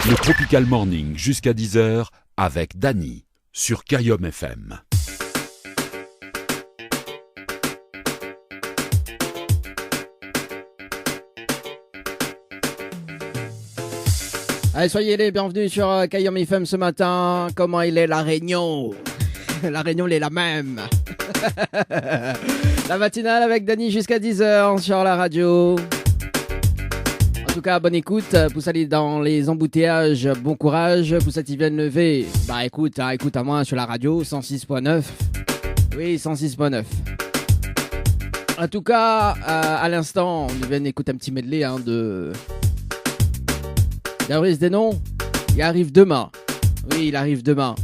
Le Tropical Morning jusqu'à 10h avec Dany sur Kayom FM. Allez, soyez les bienvenus sur Kayom FM ce matin. Comment il est la Réunion? La Réunion, elle est la même. La matinale avec Dany jusqu'à 10h sur la radio. En tout cas, bonne écoute. Pour aller dans les embouteillages, bon courage. Pour ceux qui viennent lever, bah écoute à moi sur la radio, 106.9. Oui, 106.9. En tout cas, à l'instant, on vient d'écouter un petit medley de Darius Denon. Il arrive demain. Oui, il arrive demain.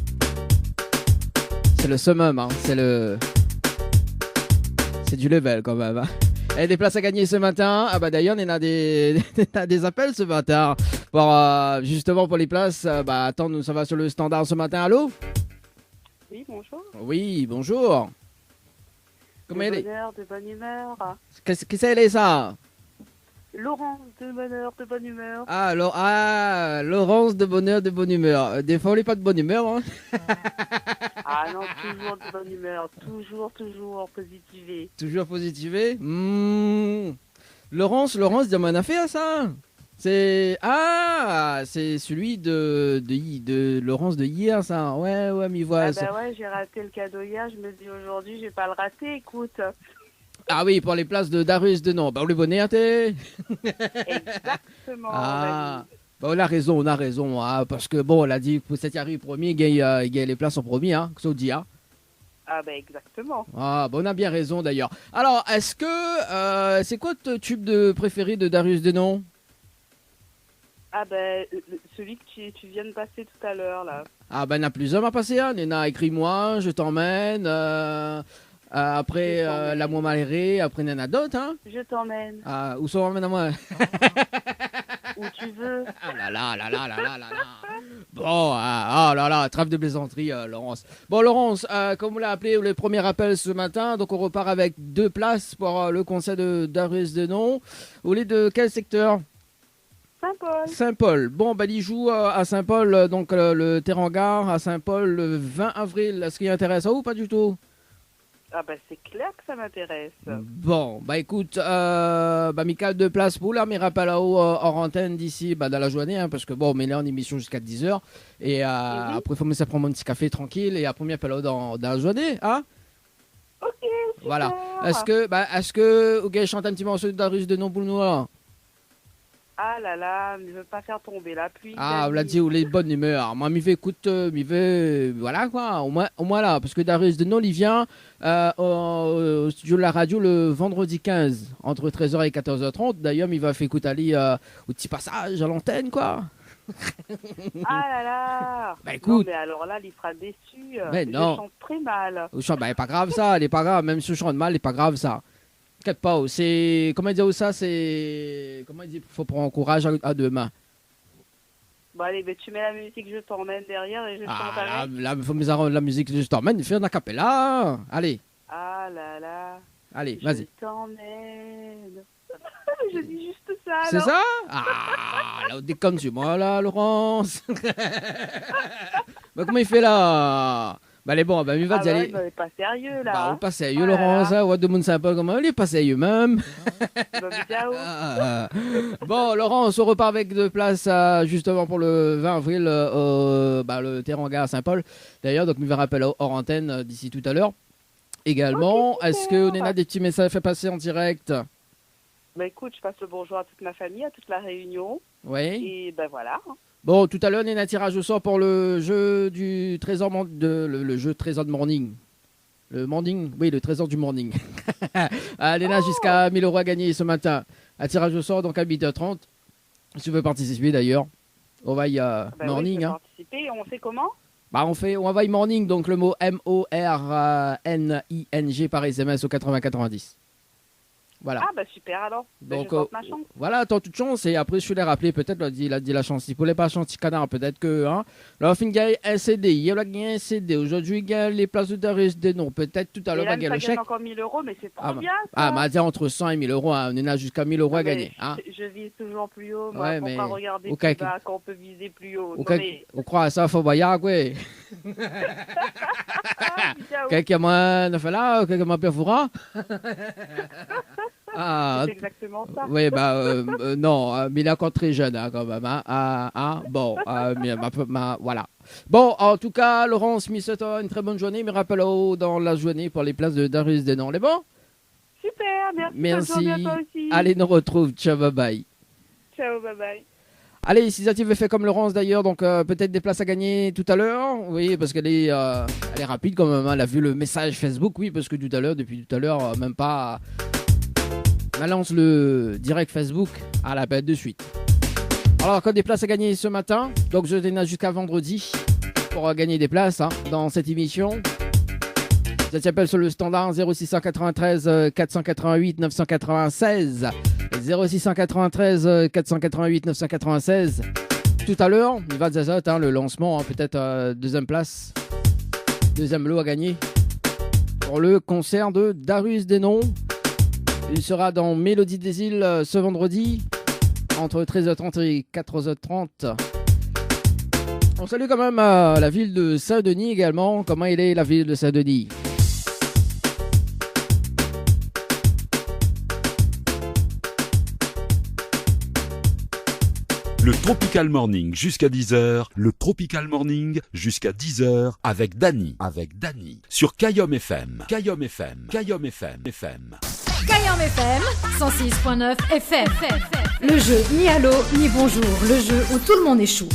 C'est le summum, c'est du level quand même. Et des places à gagner ce matin. Ah bah d'ailleurs, on a des appels ce matin. Justement pour les places. Attends, nous ça va sur le standard ce matin. Allô? Oui, bonjour. Oui, bonjour. Comment elle est? De bonne humeur. Qu'est-ce que c'est ça? Laurence de bonheur, de bonne humeur. Laurence de bonheur, de bonne humeur. Des fois, on n'est pas de bonne humeur. Hein. Ah non, toujours de bonne humeur. Toujours positivé. Toujours positivé. Laurence, dis-moi une affaire, ça. C'est celui de Laurence de hier, ça. Ouais, m'y voit. Ouais, j'ai raté le cadeau hier. Je me dis aujourd'hui, je vais pas le rater. Écoute. Ah oui, pour les places de Darius Denon. Bah, on les bonnet, t'es. Exactement. On a raison, parce que bon, on l'a dit, pour cette arrive premier, il y a les places en premier, que ça dit, Exactement. On a bien raison d'ailleurs. Alors, est-ce que, c'est quoi ton tube préféré de Darius Denon? Celui que tu viens de passer tout à l'heure, là. Il y en a plusieurs à passer, Il y en a Écris-moi, Je t'emmène, après L'amour malheureux, après il y en a d'autres, Je t'emmène. Où sont emmène à moi? Où tu veux. Ah là. Bon, trêve de plaisanterie, Laurence. Bon, Laurence, comme vous l'avez appelé, le premier appel ce matin, donc on repart avec 2 places pour le concert de Darius Denon. Vous voulez de quel secteur? Saint-Paul. Saint-Paul. Bon, il joue à Saint-Paul, donc le Terrangar à Saint-Paul le 20 avril. Est-ce qu'il intéresse ou pas du tout? C'est clair que ça m'intéresse. Bon, écoute, Michael de place pour là, mais rappelle là-haut hors antenne d'ici dans la journée, parce que on est là en émission jusqu'à 10h. Et après, il faut me prendre un petit café tranquille et après, on appelle dans la journée, Ok, super. Voilà. Est-ce que vous chante un petit morceau de Darius Denon pour nous, là? Ah là là, ne veut pas faire tomber la pluie. On l'a dit, il est de bonne humeur. Moi, voilà quoi, au moins là, parce que Darius Denon, il vient au studio de la radio le vendredi 15, entre 13h et 14h30. D'ailleurs, il va faire écouter Ali au petit passage à l'antenne, quoi. Ah là là. Écoute. Non, mais alors là, il sera déçu. Mais je non. chante très mal. Pas grave ça, il est pas grave, même si je chante mal, il est pas grave ça. T'inquiète pas, c'est... Comment dire ça, c'est... Comment dire, faut prendre courage à demain. Allez, tu mets la musique Je t'emmène derrière et je chante avec. Là, il faut mettre la musique Je t'emmène, il fait un acapella. Allez. Ah là là. Allez, vas-y. Je t'emmène. Je dis juste ça, alors. C'est ça? Là, on déconne sur moi, là, Laurence. Comment il fait, là? Allez, bon, il va dire... il n'est pas sérieux, là. On est pas sérieux, Laurence. Ouais, de mon Saint-Paul, comment il est pas sérieux, même. Bon, Laurence, on repart avec 2 places, justement, pour le 20 avril, le Terrangar à Saint-Paul. D'ailleurs, donc, il va rappeler hors antenne d'ici tout à l'heure. Également, okay, est-ce qu'on a des petits messages à faire passer en direct? Écoute, je passe le bonjour à toute ma famille, à toute la Réunion. Oui. Et voilà. Bon, tout à l'heure, on a un tirage au sort pour le jeu du trésor le jeu trésor de morning. Le morning, oui, le trésor du morning. Léna, jusqu'à 1000 € à gagner ce matin. Un tirage au sort, donc à 8h30. Si tu veux participer d'ailleurs, on va y morning. Oui, je vais participer. On fait comment? On envoie morning, donc le mot MORNING par SMS au 8090. Voilà. Ah bah super alors. Donc, je tente ma chance. voilà, t'as toute chance. Et après, je l'ai rappelé. Peut-être, il a dit la chance. Il voulait pas chanter canard. Peut-être que, hein. Là, fin gagne un CD. Il y a gagné un CD. Aujourd'hui, il gagne les places de Darius des noms. Peut-être tout à l'heure, il va gagner le chèque. encore 1000 euros, mais c'est trop bien. M'a dit entre 100 et 1000 euros. Hein. On en a jusqu'à 1000 euros à gagner. Hein. Je vise toujours plus haut. Moi, Ouais, faut mais pas regarder plus bas quand on peut viser plus haut. On croit à ça, faut voyager, quoi. Quelqu'un m'a fait là, quelqu'un m'a perforé. C'est exactement ça. Oui, non, mais il est encore très jeune, hein, quand même. Bon, voilà. Bon, en tout cas, Laurence Misseton, une très bonne journée. Me rappelle dans la journée pour les places de Darius Denon. Les bon? Super, merci. Merci. À toi aussi. Allez, nous retrouve. Ciao, bye bye. Ciao, bye bye. Allez, si Zati veut faire comme Laurence d'ailleurs, donc peut-être des places à gagner tout à l'heure. Oui, parce qu'elle est rapide quand même. Hein. Elle a vu le message Facebook, oui, parce que depuis tout à l'heure, même pas. Elle lance le direct Facebook à la bête de suite. Alors, quand des places à gagner ce matin, donc je t'en ai jusqu'à vendredi pour gagner des places dans cette émission. Ça t'appelle sur le standard 0693 488 996. 0693 488 996. Tout à l'heure, il va dire ça, le lancement, peut-être deuxième place, deuxième lot à gagner pour le concert de Darius Denon. Il sera dans Mélodie des Îles ce vendredi entre 13h30 et 14h30. On salue quand même la ville de Saint-Denis également. Comment il est la ville de Saint-Denis? Le Tropical Morning jusqu'à 10h. Le Tropical Morning jusqu'à 10h avec Dany. Sur Kayom FM. Kayom FM. Kayom FM. Kayom FM 106.9 FM. Le jeu ni allô ni bonjour. Le jeu où tout le monde échoue.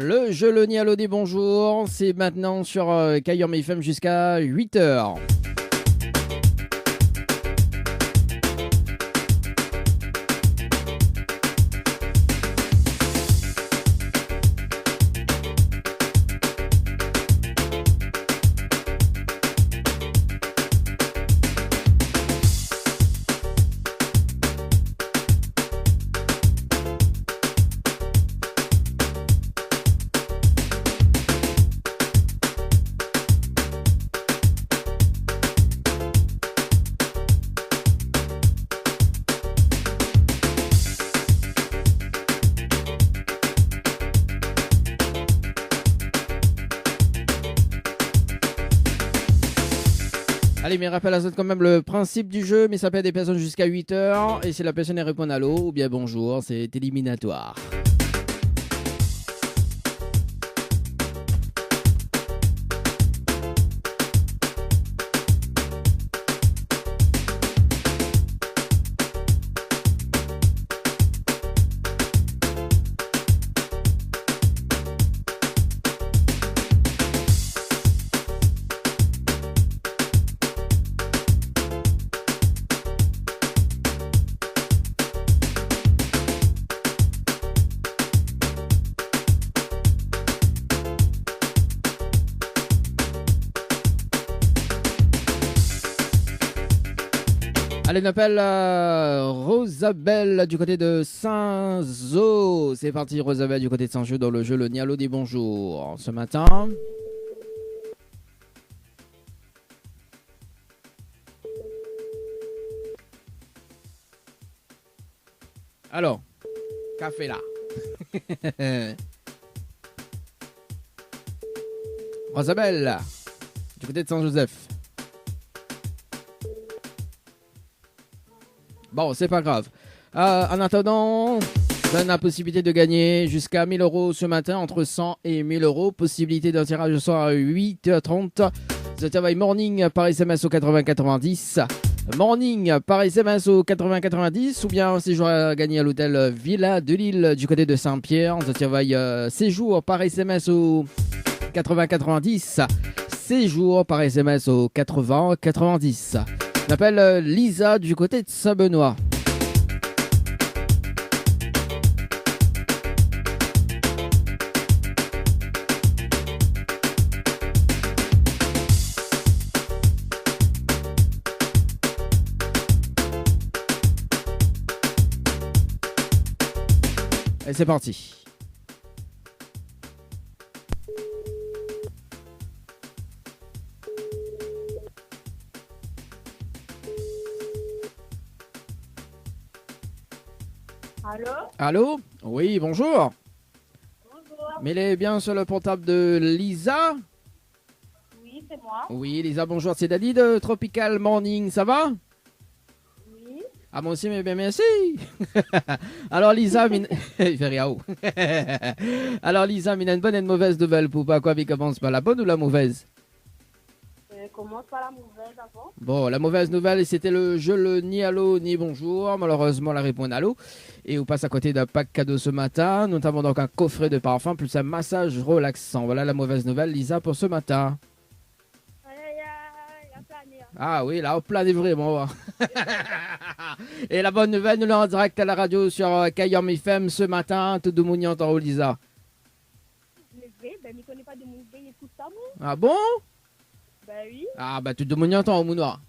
Le jeu le ni allô des bonjours, c'est maintenant sur Kayom FM jusqu'à 8h. Allez, mais rappelle à ça quand même le principe du jeu, mais ça peut être des personnes jusqu'à 8h. Et si la personne répond allô ou bien bonjour, c'est éliminatoire. Allez, on appelle Rosabelle du côté de Saint-Zo. C'est parti, Rosabelle du côté de Saint-Zo dans le jeu Le Nialo des Bonjours. Ce matin. Alors, café là. Rosabelle du côté de Saint-Joseph. Bon, c'est pas grave. En attendant, donne la possibilité de gagner jusqu'à 1000 euros ce matin, entre 100 et 1000 euros. Possibilité d'un tirage ce soir à 8h30. The travail morning par SMS au 8090. Morning par SMS au 8090. Ou bien séjour à gagner à l'hôtel Villa de Lille du côté de Saint-Pierre. The travail séjour par SMS au 8090. Séjour par SMS au 8090. On appelle Lisa du côté de Saint-Benoît. Et c'est parti. Allô? Allô? Oui, bonjour. Bonjour. Mais il est bien sur le portable de Lisa? Oui, c'est moi. Oui, Lisa, bonjour. C'est Daddy de Tropical Morning. Ça va? Oui. Ah, moi aussi, mais bien, merci. Alors, Lisa, il fait rien. Alors, Lisa, il a une bonne et une mauvaise nouvelle pour pas quoi il commence par la bonne ou la mauvaise? Commence par la mauvaise avant. Bon, la mauvaise nouvelle, c'était le jeu le ni allô ni bonjour. Malheureusement, la réponse est allô. Et on passe à côté d'un pack cadeau ce matin, notamment donc un coffret de parfum plus un massage relaxant. Voilà la mauvaise nouvelle, Lisa, pour ce matin. Il y a plané. Ah oui, là, au plat des vraiment. Et la bonne nouvelle, nous l'avons en direct à la radio sur Kayam FM ce matin. Tout de monde y entend, Lisa. Mais ben, je ne connais pas de mon pays et tout ça, moi. Ah bon? Ben oui. Ah bah tout de monde y entend, au mounoir.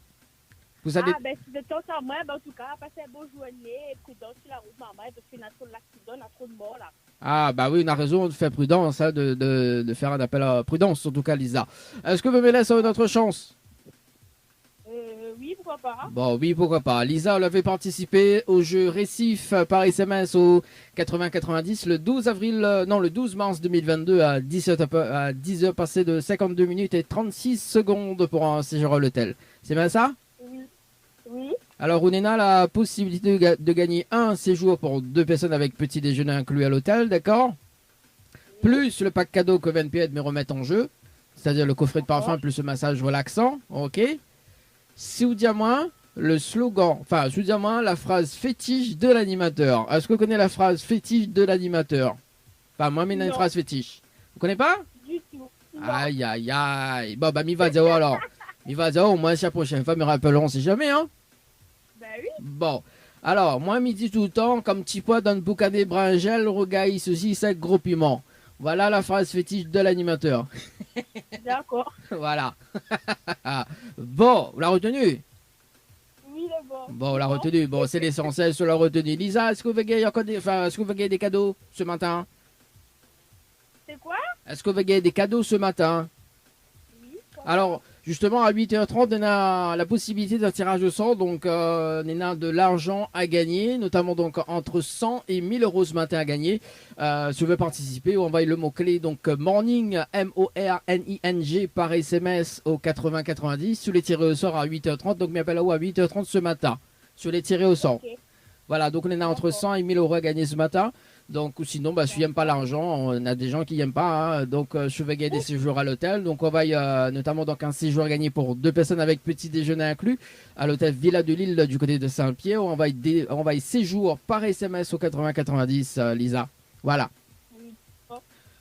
Vous savez... Ben si de temps en moins, ben en tout cas, passer une bonne journée, prudence sur la route, maman, parce qu'il y a trop de l'accident, il y a trop de morts là. Ah bah oui, on a raison de faire prudence, hein, de faire un appel à prudence, en tout cas, Lisa. Est-ce que vous me laissez une autre chance? Oui, pourquoi pas. Bon, oui, pourquoi pas. Lisa, elle avait participé au jeu Récif par SMS au 80-90 le 12 mars 2022 à 10h passées de 52 minutes et 36 secondes pour un séjour à l'hôtel. C'est bien ça? Oui. Oui. Alors, on a la possibilité de gagner un séjour pour 2 personnes avec petit déjeuner inclus à l'hôtel, d'accord? Plus le pack cadeau que VNP me remettre en jeu, c'est-à-dire le coffret de parfum plus le massage relaxant, ok? Si vous dites à moi le slogan, enfin, si vous dites à moi la phrase fétiche de l'animateur. Est-ce que vous connaissez la phrase fétiche de l'animateur? Enfin, moi, une phrase fétiche. Vous connaissez pas? Du tout. Aïe, aïe, aïe. Bon, bah, mi va dire alors. Mi va dire, au moins, la prochaine fois, me rappelleront, si jamais, hein? Ben oui. Bon. Alors, moi, me dit tout le temps, comme petit pois dans le boucan des bringelles, regaille ceci, c'est gros piment. Voilà la phrase fétiche de l'animateur. D'accord. Voilà. Bon, vous l'avez retenu? Oui, le bon. Bon, la retenue. Bon, c'est l'essentiel sur la retenue. Lisa, est-ce que vous gagnez encore est-ce que vous gagnez des cadeaux ce matin? C'est quoi? Est-ce que vous gagnez des cadeaux ce matin? Oui. Alors, justement, à 8h30, on a la possibilité d'un tirage au sort. Donc, on a de l'argent à gagner, notamment donc entre 100 et 1000 euros ce matin à gagner. Si vous voulez participer, on envoie le mot-clé donc morning, M-O-R-N-I-N-G par SMS au 80-90. Sur les tirés au sort à 8h30. Donc, m'appelle à 8h30 ce matin. Sur les tirés au sort. Okay. Voilà, donc on en a entre 100 et 1000 euros à gagner ce matin. Donc, ou sinon, bah, si tu n'aimes pas l'argent, on a des gens qui n'aiment pas. Hein. Donc, je vais gagner des séjours à l'hôtel. Donc, on va notamment donc, un séjour gagné pour 2 personnes avec petit déjeuner inclus à l'hôtel Villa de Lille du côté de Saint-Pierre. On va y séjour par SMS au 80-90, Lisa. Voilà. Oui. Bon.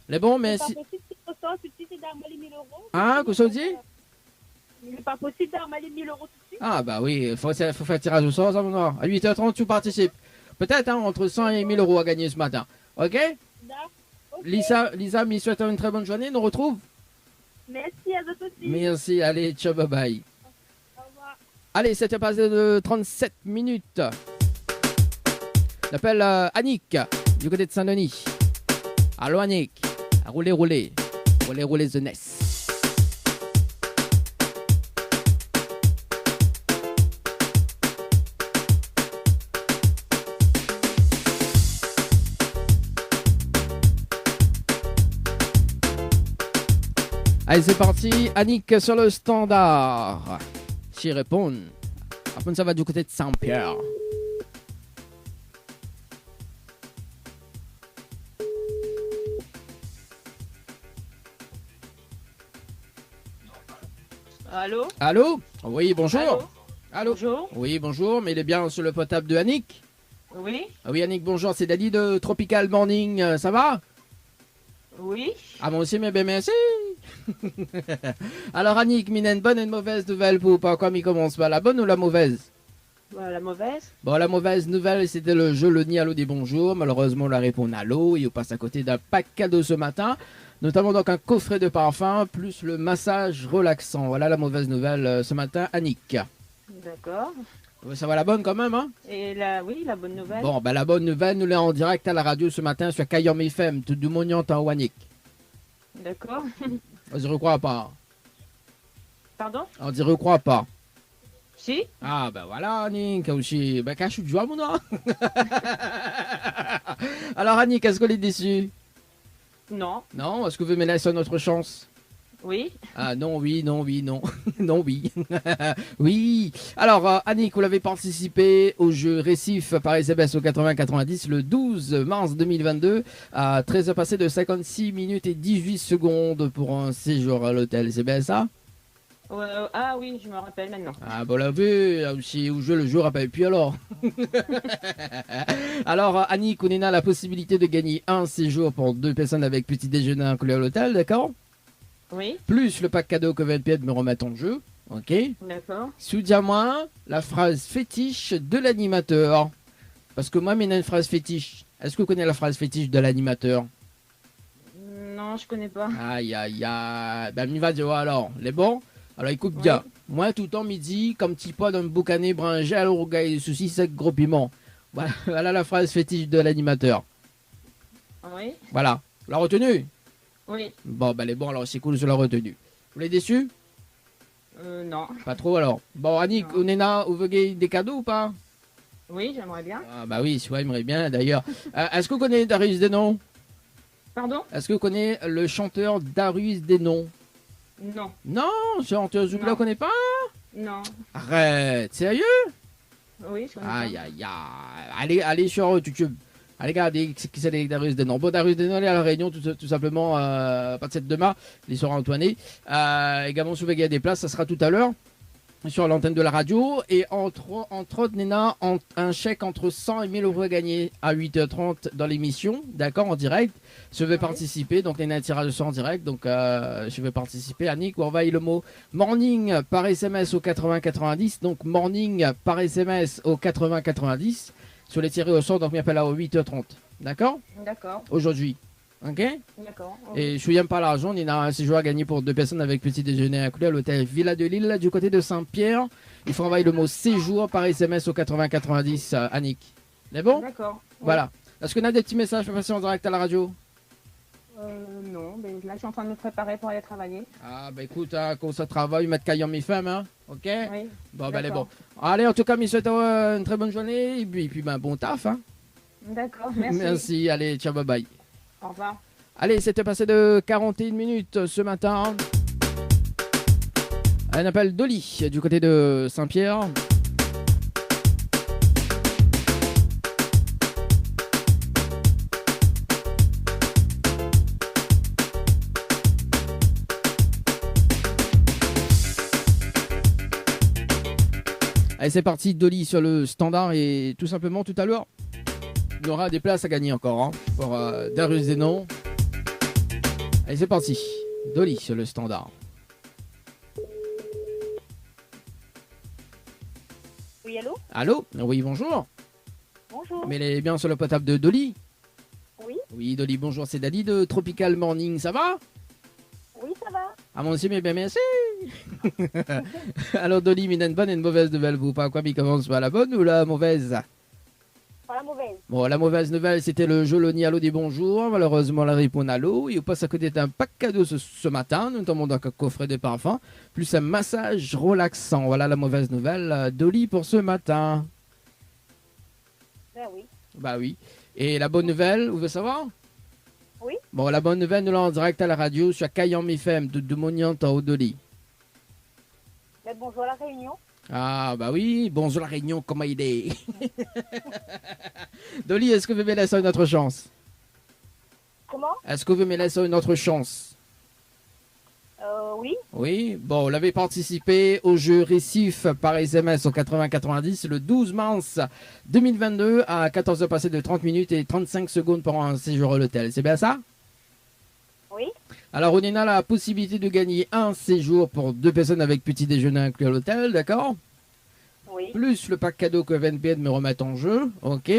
Les bons, mais C'est si... pas possible si c'est d'armer les 1000 euros. Hein, que ça dit? Il n'est pas possible d'armer les 1000 euros tout de suite. Ah, bah oui, il faut faire tirage au sort, ça, mon noir. À 8h30, tu participes. Peut-être hein, entre 100 et 1000 euros à gagner ce matin. Ok? Okay. Lisa, me souhaite une très bonne journée. Nous retrouve. Merci à vous aussi. Merci, allez, ciao, bye bye. Au revoir. Allez, c'était passé de 37 minutes. J'appelle Annick, du côté de Saint-Denis. Allô, Annick. Roulez, roulez. Roulez, roulez, the Ness. Allez, c'est parti. Annick sur le standard. J'y réponds. Après, ça va du côté de Saint-Pierre. Allô? Allô? Oui, bonjour. Allô? Allô? Bonjour. Oui, bonjour. Mais il est bien sur le portable de Annick? Oui? Ah oui, Annick, bonjour. C'est Daddy de Tropical Morning. Ça va? Oui? Ah, moi aussi, mais bien, merci. Alors, Annick, mine une bonne et une mauvaise nouvelle pour pas quoi m'y commence pas. La bonne ou la mauvaise? La mauvaise? Bon, la mauvaise nouvelle, c'était le jeu Le Nid à l'eau des bonjours. Malheureusement, on la répond à l'eau et on passe à côté d'un pack cadeau ce matin. Notamment donc un coffret de parfum plus le massage relaxant. Voilà la mauvaise nouvelle ce matin, Annick. D'accord. Ça va la bonne quand même, hein? Et oui, la bonne nouvelle. Bon, ben la bonne nouvelle, nous l'avons en direct à la radio ce matin sur Kayom FM, tout du Mognon en Wanik. D'accord. On dirait croit pas. Pardon? On dirait croit pas. Si? Ah, ben voilà, Annick, aussi. Ben, cache du joie, mon nom. Alors, Annick, est-ce qu'on est déçu? Non. Non? Est-ce que vous me laissez une autre chance? Oui. Ah, non, oui, non, oui, non. Non, oui. Oui. Alors, Annick, vous l'avez participé au jeu Récif par SMS au 80-90 le 12 mars 2022 à 13h passé de 56 minutes et 18 secondes pour un séjour à l'hôtel. C'est bien ça? Ah oui, je me rappelle maintenant. Ah, bon, la vue, si au jeu le jeu rappelle puis alors. Alors, Annick, on a la possibilité de gagner un séjour pour 2 personnes avec petit déjeuner inclus à l'hôtel, d'accord? Oui. Plus le pack cadeau que 20 me remettent en jeu, ok? D'accord. Soudiens-moi la phrase fétiche de l'animateur. Parce que moi, j'ai une phrase fétiche. Est-ce que vous connaissez la phrase fétiche de l'animateur? Non, je connais pas. Aïe, aïe, aïe. Ben, m'y va dire alors. Les bons? Alors, écoute bien. Oui. Moi, tout le temps, midi, comme petit pois d'un boucané bringel au rougail de soucis secs gros piment. Voilà la phrase fétiche de l'animateur. Oui. Voilà. La retenue? Oui. Bon, ben, les bons, alors c'est cool, je l'ai retenue. Vous l'avez déçu? Non. Pas trop alors. Bon, Annick, Non. on est là, vous voulez des cadeaux ou pas? Oui, j'aimerais bien. Ah bah oui, tu vois, j'aimerais bien d'ailleurs. Est-ce que vous connaissez Darius Desnon? Pardon? Est-ce que vous connaissez le chanteur Darius Desnon? Non. Non, chanteur, vous ne le Non. connaissez pas? Non. Arrête, sérieux? Oui, je connais Aïe, pas. aïe, aïe. Allez sur YouTube. Allez, regardez qui c'est les Darius Desnon. Bon, Darius Desnon est à la Réunion, tout simplement, à partir de demain, les soirs Antoiné. Également, si vous voulez des places, ça sera tout à l'heure sur l'antenne de la radio. Et entre autres, Nena, un chèque entre 100 et 1000 euros à gagner à 8h30 dans l'émission, d'accord, en direct. Je vais participer, donc Nena tirage de sort en direct, donc je vais participer. Annick, on envoie le mot morning par SMS au 80-90, donc morning par SMS au 80-90, sur les tirés au sort, donc on appelle à 8h30, d'accord, D'accord. aujourd'hui, ok. D'accord. Et je ne souviens pas l'argent, il y a un séjour à gagner pour 2 personnes avec petit déjeuner inclus à l'hôtel Villa de Lille du côté de Saint-Pierre. Il faut envoyer le mot séjour par SMS au 80-90, Annick. C'est bon? D'accord. Oui. Voilà. Est-ce qu'on a des petits messages pour passer en direct à la radio? Non, mais là, je suis en train de me préparer pour aller travailler. Ah, bah écoute, quand ça travaille, mettre caillon mes femmes, hein? Ok? Oui. Bon, bah, allez, D'accord. bon. Allez, en tout cas, je souhaite une très bonne journée et puis ben, bon taf, hein? D'accord, merci. Merci, allez, ciao, bye bye. Au revoir. Allez, c'était passé de 41 minutes ce matin. Un appel d'Oli du côté de Saint-Pierre. Allez, c'est parti, Dolly sur le standard et tout simplement tout à l'heure, il y aura des places à gagner encore hein, pour Darius Desnon. Allez, c'est parti, Dolly sur le standard. Oui, allô? Allô? Oui, bonjour. Bonjour. Mais elle est bien sur le potable de Dolly? Oui. Oui, Dolly, bonjour, c'est Dali de Tropical Morning, ça va? Oui, ça va. Ah, mon aussi, mais bien merci. Alors, Dolly, mais une bonne et une mauvaise nouvelle, vous pas quoi, mais commence par la bonne ou la mauvaise? Pas la mauvaise. Bon, la mauvaise nouvelle, c'était le jeu Loni Allo des bonjours. Malheureusement, la réponse à l'eau. Il passe à côté d'un pack cadeau ce matin, notamment d'un coffret de parfum, plus un massage relaxant. Voilà la mauvaise nouvelle, Dolly, pour ce matin. Ben oui. Bah oui. Et la bonne nouvelle, vous voulez savoir? Oui. Bon, la bonne nouvelle, nous l'avons en direct à la radio sur Kayam FM de Moniant en Haut-Dolly. Ben bonjour à la Réunion. Ah, bah oui. Bonjour la Réunion, comment il est? Dolly, est-ce que vous me laissez une autre chance? Comment? Est-ce que vous me laissez une autre chance? Oui. Oui, bon, vous l'avez participé au jeu Récif par SMS au 80-90 le 12 mars 2022 à 14h passé de 30 minutes et 35 secondes pour un séjour à l'hôtel. C'est bien ça? Oui. Alors, on a la possibilité de gagner un séjour pour 2 personnes avec petit déjeuner inclus à l'hôtel, d'accord? Oui. Plus le pack cadeau que VNPN me remet en jeu, ok?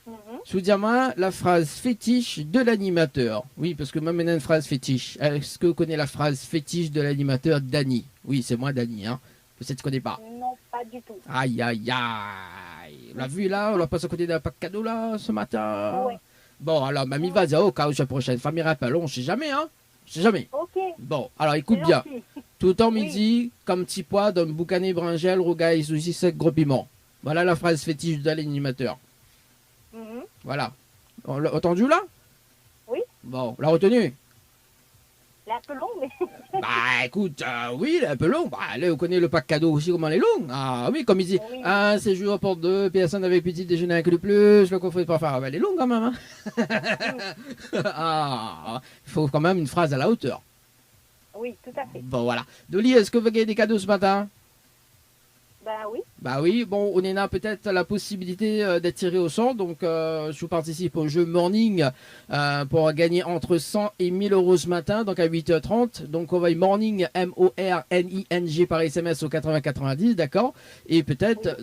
Mhm. Soudiens-moi la phrase fétiche de l'animateur. Oui, parce que moi, maintenant, une phrase fétiche. Est-ce que vous connaissez la phrase fétiche de l'animateur Dany? Oui, c'est moi, Dany. Hein. Peut-être que tu ne connais pas. Non, pas pas du tout. Aïe, aïe, aïe. On l'a vu là, on l'a passé à côté d'un pack cadeau là ce matin. Ouais. Bon, alors, mamie va dire, au cas où la prochaine famille rappelle, on sait jamais, hein. On sait jamais. Ok. Bon, alors écoute C'est bien. gentil. Tout en Oui. midi, comme petit pois, d'un boucané bringel, rougail, soucis sec, gros piment. Voilà la phrase fétiche de l'animateur. Mhm. Voilà. On l'a entendu là? Oui. Bon, l'a retenu. C'est un peu long, mais Bah écoute, oui, il est un peu long. Bah, allez, on connaît le pack cadeau aussi, comment il est long. Ah oui, comme il dit, Oui. un séjour pour deux personnes avec petit déjeuner inclus plus, le coffret de parfum. Ah, bah, elle est longue quand même. Hein. Ah, il faut quand même une phrase à la hauteur. oui, tout à fait. Bon, voilà. Dolly, est-ce que vous gagnez des cadeaux ce matin? Ben oui. Bah oui, bon, on en a peut-être la possibilité d'être tiré au sort. Donc, je vous participe au jeu Morning pour gagner entre 100 et 1000 euros ce matin, donc à 8h30. Donc, on va y Morning, M-O-R-N-I-N-G par SMS au 80-90, d'accord? Et peut-être,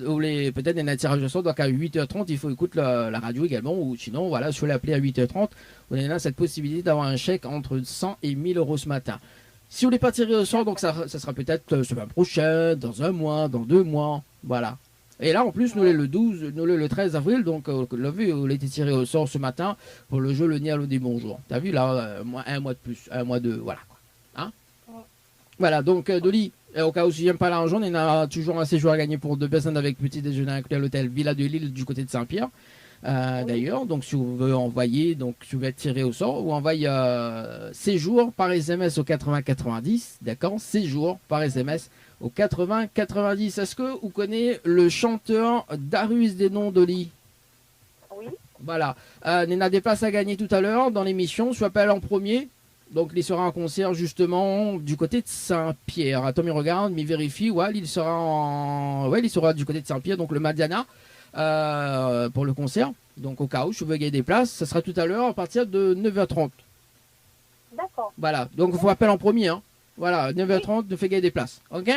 peut-être un tirage au sort, donc à 8h30, il faut écouter la radio également. Ou sinon, voilà, je vais l'appeler à 8h30. On a cette possibilité d'avoir un chèque entre 100 et 1000 euros ce matin. Si vous voulez pas tirer au sort, donc ça sera peut-être semaine prochaine, dans un mois, dans 2 mois, voilà. Et là, en plus, nous, le 12, nous, le 13 avril, donc, l'a vu, on a été tiré au sort ce matin pour le jeu Le Nialo des Bonjours. T'as vu, là, un mois de plus, un mois de, voilà. Hein? Voilà, donc, Dolly, au cas où si j'aime pas l'argent, on a toujours un séjour à gagner pour 2 personnes avec petit déjeuner inclus à l'hôtel Villa de Lille du côté de Saint-Pierre. D'ailleurs, donc si vous voulez envoyer, donc si vous voulez être tiré au sort, ou envoyez séjour par SMS au 80-90, d'accord? Séjour par SMS au 80-90. Est-ce que vous connaissez le chanteur Darius des Noms Dolly? Oui. Voilà. On a des places à gagner tout à l'heure dans l'émission. Je m'appelle en premier. Donc, il sera en concert justement du côté de Saint-Pierre. Attends, il regarde, il vérifie. Ouais, il sera du côté de Saint-Pierre, donc le Madiana. Pour le concert. Donc au cas où je veux gagner des places, ça sera tout à l'heure à partir de 9h30. D'accord. Voilà, donc il faut appeler en premier. Hein. Voilà, 9h30, nous fait gagner des places. Ok?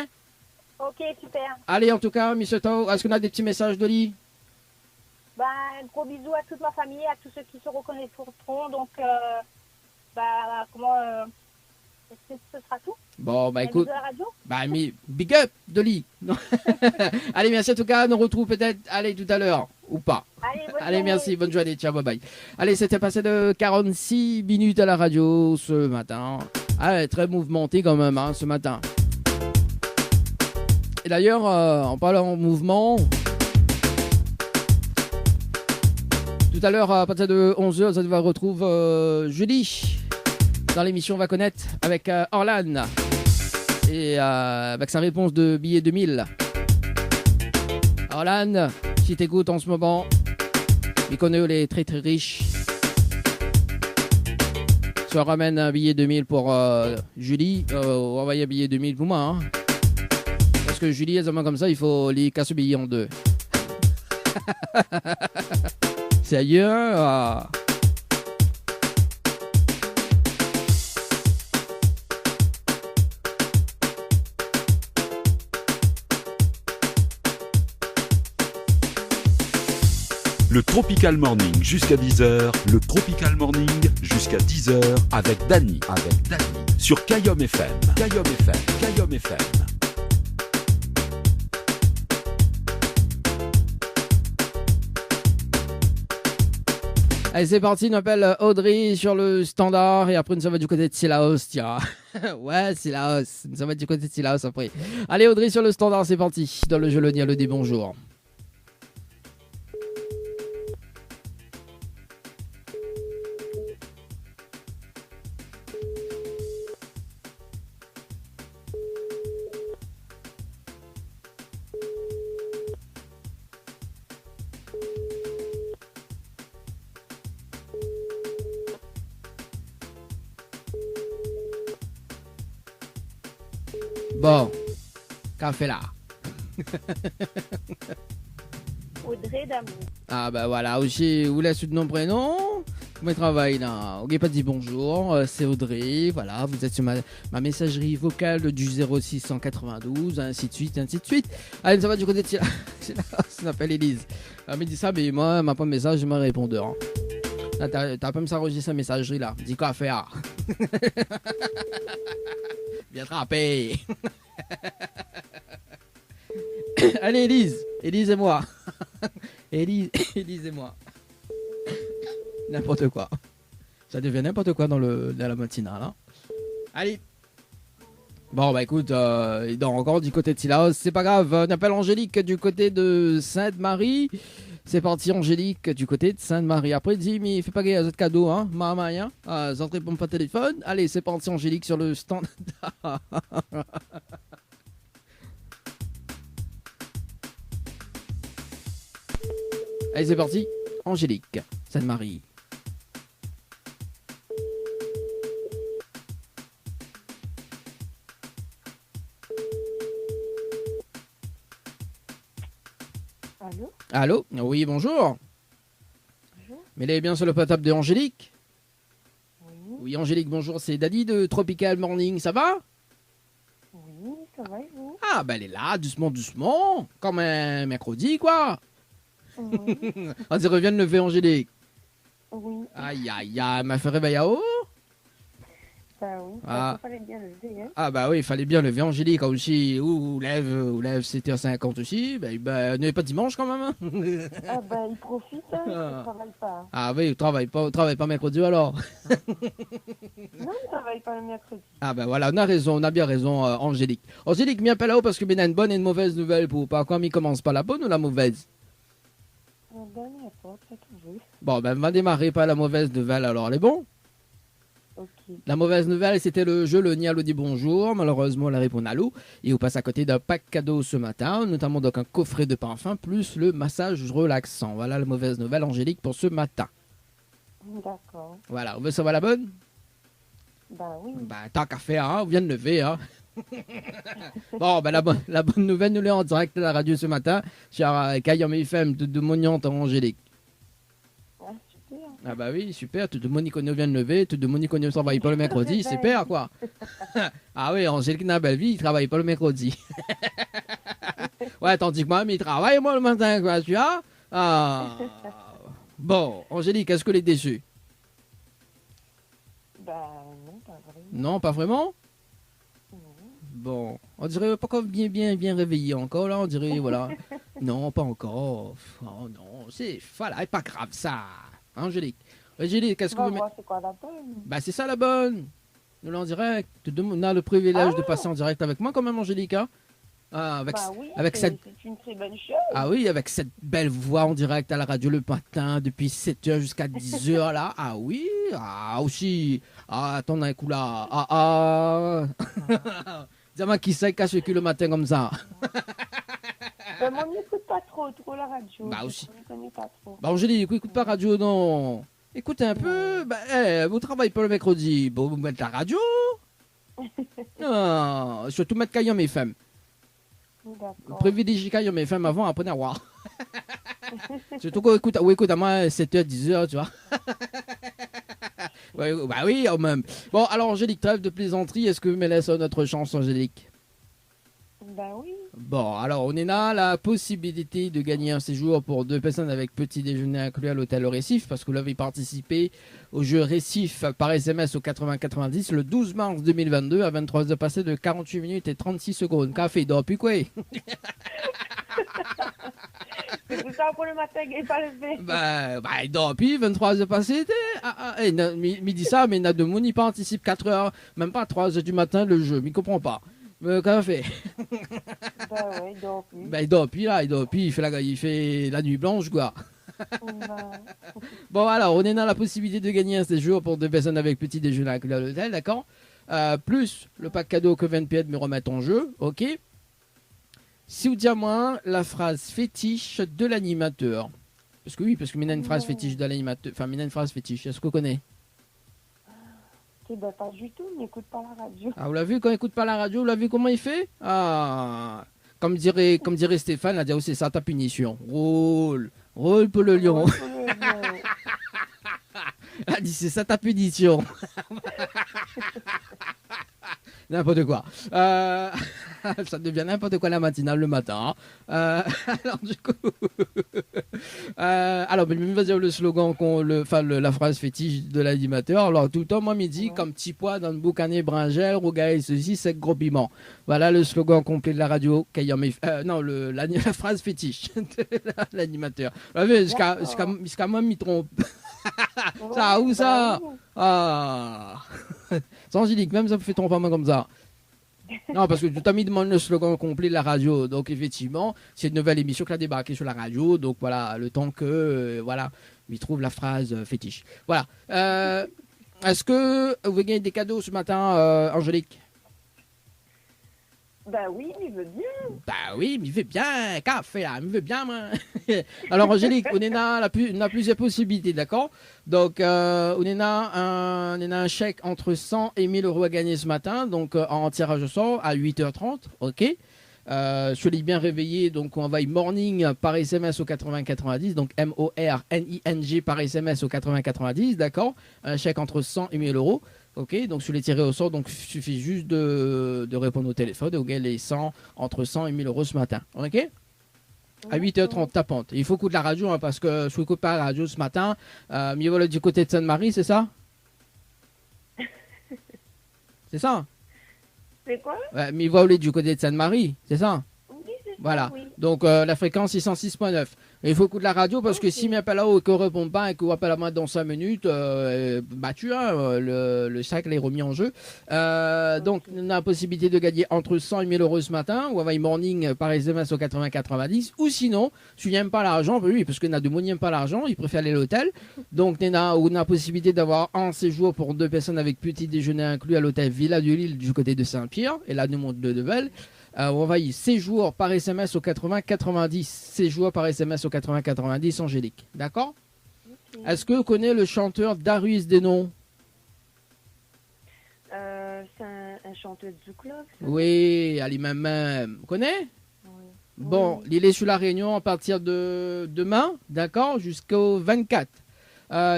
Ok, super. Allez, en tout cas, Miss Tao, est-ce qu'on a des petits messages d'Oli? Ben, un gros bisou à toute ma famille, à tous ceux qui se reconnaîtront. Donc, ce sera tout. Bon, bah Un écoute, bisou à la radio. bah mais big up Dolly. Non. Allez, merci en tout cas, nous retrouve peut-être, allez, tout à l'heure, ou pas. Allez, bonne Allez, journée. merci, bonne journée, ciao, bye bye. Allez, c'était passé de 46 minutes à la radio ce matin. Ah, très mouvementé quand même, hein, ce matin. Et d'ailleurs, en parlant en mouvement, tout à l'heure, à partir de 11h, ça va retrouver Julie dans l'émission On va connaître avec Orlan et avec sa réponse de billet 2000. Orlan, si t'écoutes en ce moment, il connaît les très très riches. Tu ramène un billet 2000 pour Julie, envoyer un billet 2000 pour moi. Hein. Parce que Julie, elle comme ça, il faut les casser le billet en deux. Sérieux? Le Tropical Morning jusqu'à 10h. Le Tropical Morning jusqu'à 10h avec Dany. Sur Kayom FM. Kayom FM. Allez, c'est parti, on appelle Audrey sur le standard et après, ça va du côté de Silaos, tiens. Ouais, Silaos. Ça va du côté de Silaos après. Allez, Audrey sur le standard, c'est parti. Dans le jeu Le Nialo des Bonjours. Bon, café là. Audrey d'amour. Ah bah voilà, aussi, vous laissez de nom prénom. Comment travaille là? Ok, pas dit bonjour, c'est Audrey, voilà, vous êtes sur ma messagerie vocale du 0692, ainsi de suite. Allez, ça va du côté de ça s'appelle Elise. Elle me dit ça, mais moi, elle m'a pas de message, je m'a répondeur. Hein. Là, t'as pas me s'enregistrer sa messagerie là, dis quoi faire. Bien trappé. Allez, Élise. Élise et moi. Élise et moi. N'importe quoi. Ça devient n'importe quoi dans la matinale. Hein. Allez. Bon, bah écoute, il dort encore du côté de Silas. C'est pas grave. On appelle Angélique du côté de Sainte-Marie. C'est parti, Angélique, du côté de Sainte-Marie. Après, dis, mais fais pas gagner ce cadeau, hein, maman, hein. Sans te répondre pas téléphone. Allez, c'est parti, Angélique, sur le stand. Allez, c'est parti. Angélique, Sainte-Marie. Allô? Allô? Oui, bonjour. Bonjour. Mais elle est bien sur le portable de Angélique? Oui. Oui, Angélique, bonjour. C'est Daddy de Tropical Morning. Ça va? Oui, ça va et vous? Ah, bah elle est là, doucement, doucement. Comme un mercredi, quoi. Oui. On dirait vient de lever, Angélique. Oui. Aïe, aïe, aïe, elle m'a fait réveiller à haut. Bah oui, Ah. il fallait bien lever, hein. Ah, bah oui, il fallait bien lever Angélique aussi. Ou lève 7h50 aussi. Bah, ne pas dimanche quand même. Hein. Ah bah il profite, hein, Ah. il travaille pas. Ah oui, travaille pas mercredi alors. Non, il travaille pas le mercredi. Ah bah voilà, on a bien raison, Angélique. Angélique, m'y appelle là-haut parce que ben a une bonne et une mauvaise nouvelle pour pas comme il commence pas la bonne ou la mauvaise. La dernière porte, c'est tout veut. Bon, ben va démarrer par la mauvaise nouvelle alors, elle est bon? Ok. La mauvaise nouvelle, c'était le jeu Le Nialo dit bonjour. Malheureusement, elle répond à l'eau. Et on passe à côté d'un pack cadeau ce matin, notamment donc un coffret de parfum plus le massage relaxant. Voilà la mauvaise nouvelle, Angélique, pour ce matin. D'accord. Voilà, on veut savoir la bonne? Bah oui. Bah, tant qu'à faire, hein, on vient de lever. Hein. Bon, ben la bonne nouvelle, nous l'est en direct à la radio ce matin, sur Kayam FM de Mognante en Angélique. Ah, super. Ah bah oui, super, tout le monde vient de lever, tout le monde ne travaille pas le mercredi, super quoi. Ah oui, Angélique n'a belle vie, il travaille pas le mercredi. Ouais, tandis que moi, il travaille moi le matin, quoi, tu vois. Ah. Bon, Angélique, est-ce que les déçue? Bah non, pas vraiment. Non, pas vraiment? Non. Bon, on dirait pas comme bien réveillé encore, là, on dirait, voilà. Non, pas encore. Oh non, c'est, voilà, pas grave ça. Angélique, qu'est-ce que On va vous... voir c'est quoi la bonne. Bah c'est ça la bonne. Nous là en direct. On a le privilège de passer en direct avec moi quand même, Angélique. Hein. Ah, avec, Bah oui, avec c'est cette... c'est une très bonne chose. Ah oui, avec cette belle voix en direct à la radio le matin, depuis 7h jusqu'à 10h là. Ah oui, ah aussi. Ah, attends un coup là. Ah. Dis-moi qui c'est qui cache le cul le matin comme ça. Bah, moi, on n'écoute pas trop la radio. Bah aussi. On ne connaît pas trop. Bah Angélique, écoute pas radio non. Écoutez un peu, bah, vous travaillez pas le mercredi, bon, vous mettez la radio. Non, surtout mettre Kayam FM. D'accord. Privilégiez Kayam FM avant, après à voir. Surtout qu'on écoute à moi 7h, 10h, tu vois. Ouais, bah oui, quand même. Bon, alors Angélique, trêve de plaisanterie, est-ce que vous me laissez notre chance, Angélique? Bah oui. Bon, alors on est là, la possibilité de gagner un séjour pour 2 personnes avec petit déjeuner inclus à l'hôtel Récif, parce que vous l'avez participé au jeu Récif par SMS au 80-90 le 12 mars 2022 à 23h passé de 48 minutes et 36 secondes. Café, dors plus quoi? C'est tout ça pour le matin qu'il n'est pas levé. Bah, dors plus, 23h passé. Midi ça, mais il y a de monde, il participe 4h, même pas 3h du matin le jeu, mais il comprend pas. Café. Bah ouais, il dort plus. Bah, il dort plus là, il fait la nuit blanche quoi. Bah, Bon alors, on est dans la possibilité de gagner un séjour pour 2 personnes avec petit déjeuner inclus à l'hôtel, d'accord? Plus le pack cadeau que 20 pièces me remettent en jeu, ok? Si vous dites à moi la phrase fétiche de l'animateur. Parce que il y a une phrase fétiche de l'animateur. Enfin, il y a une phrase fétiche, est-ce que vous connaissez? eh ben, pas du tout, il n'écoute pas la radio. Ah, vous l'avez vu quand il écoute pas la radio, vous l'avez vu comment il fait? Ah, comme dirait Stéphane, la dire c'est ça ta punition. Roule pour le lion. Elle dit c'est ça ta punition. N'importe quoi. Ça devient n'importe quoi la matinale le matin. Hein. Alors du coup, Alors, je vais dire le slogan, la phrase fétiche de l'animateur. Alors, tout le temps, moi, midi, comme petit pois dans le boucané bringel, rougail, ceci, c'est gros piment. Voilà le slogan complet de la radio. La phrase fétiche de l'animateur. Vous savez, jusqu'à moi, m'y trompe. Ça, où ça? Ah. C'est Angélique, même ça me fait tromper moi comme ça. Non, parce que tu t'as mis demandé le slogan complet de la radio. Donc, effectivement, c'est une nouvelle émission qui a débarqué sur la radio. Donc, voilà, le temps que, il trouve la phrase fétiche. Voilà. Est-ce que vous gagnez des cadeaux ce matin, Angélique? Bah oui, il veut bien. Bah oui, il veut bien. Café, là, il veut bien, moi. Alors, Angélique, on a plusieurs possibilités, d'accord? Donc, on a un chèque entre 100 et 1000 euros à gagner ce matin. Donc, en tirage au sort à 8h30, ok? Soyez bien réveillés, donc on envoie morning par SMS au 8090, donc MORNING par SMS au 8090, d'accord? Un chèque entre 100 et 1000 euros, ok? Donc sur les tirés au sort, donc il suffit juste de répondre au téléphone, ok? Les 100, entre 100 et 1000 euros ce matin, ok? À 8h30, tapante. Il faut écouter la radio, hein, parce que je n'écoute pas la radio ce matin. Mieux voilà du côté de Sainte-Marie, c'est ça? C'est ça? C'est quoi? Mais voilà du côté de Sainte-Marie, c'est ça? Oui, c'est ça. Voilà. Oui. Donc la fréquence est 106.9. Et il faut écouter la radio parce que s'il n'y a pas là-haut et qu'on ne répond pas et qu'on appelle à moi dans 5 minutes, battu, hein, le sac est remis en jeu. Donc on a la possibilité de gagner entre 100 et 1000 euros ce matin ou avec morning par SMS au 80-90. Ou sinon, si tu n'aimes pas l'argent, oui, parce que n'a de monde n'aime pas l'argent, il préfère aller à l'hôtel. Donc on a la possibilité d'avoir un séjour pour 2 personnes avec petit déjeuner inclus à l'hôtel Villa de Lille du côté de Saint-Pierre. Et là, nous montre de Devel. On va y séjour par SMS au 80-90. Séjour par SMS au 80-90, Angélique. D'accord? Okay. Est-ce que vous connaissez le chanteur Darius Desnoms? C'est un chanteur du club. Oui, Ali même. Vous connaissez? Oui. Bon, oui. Il est sur la Réunion à partir de demain, d'accord, jusqu'au 24.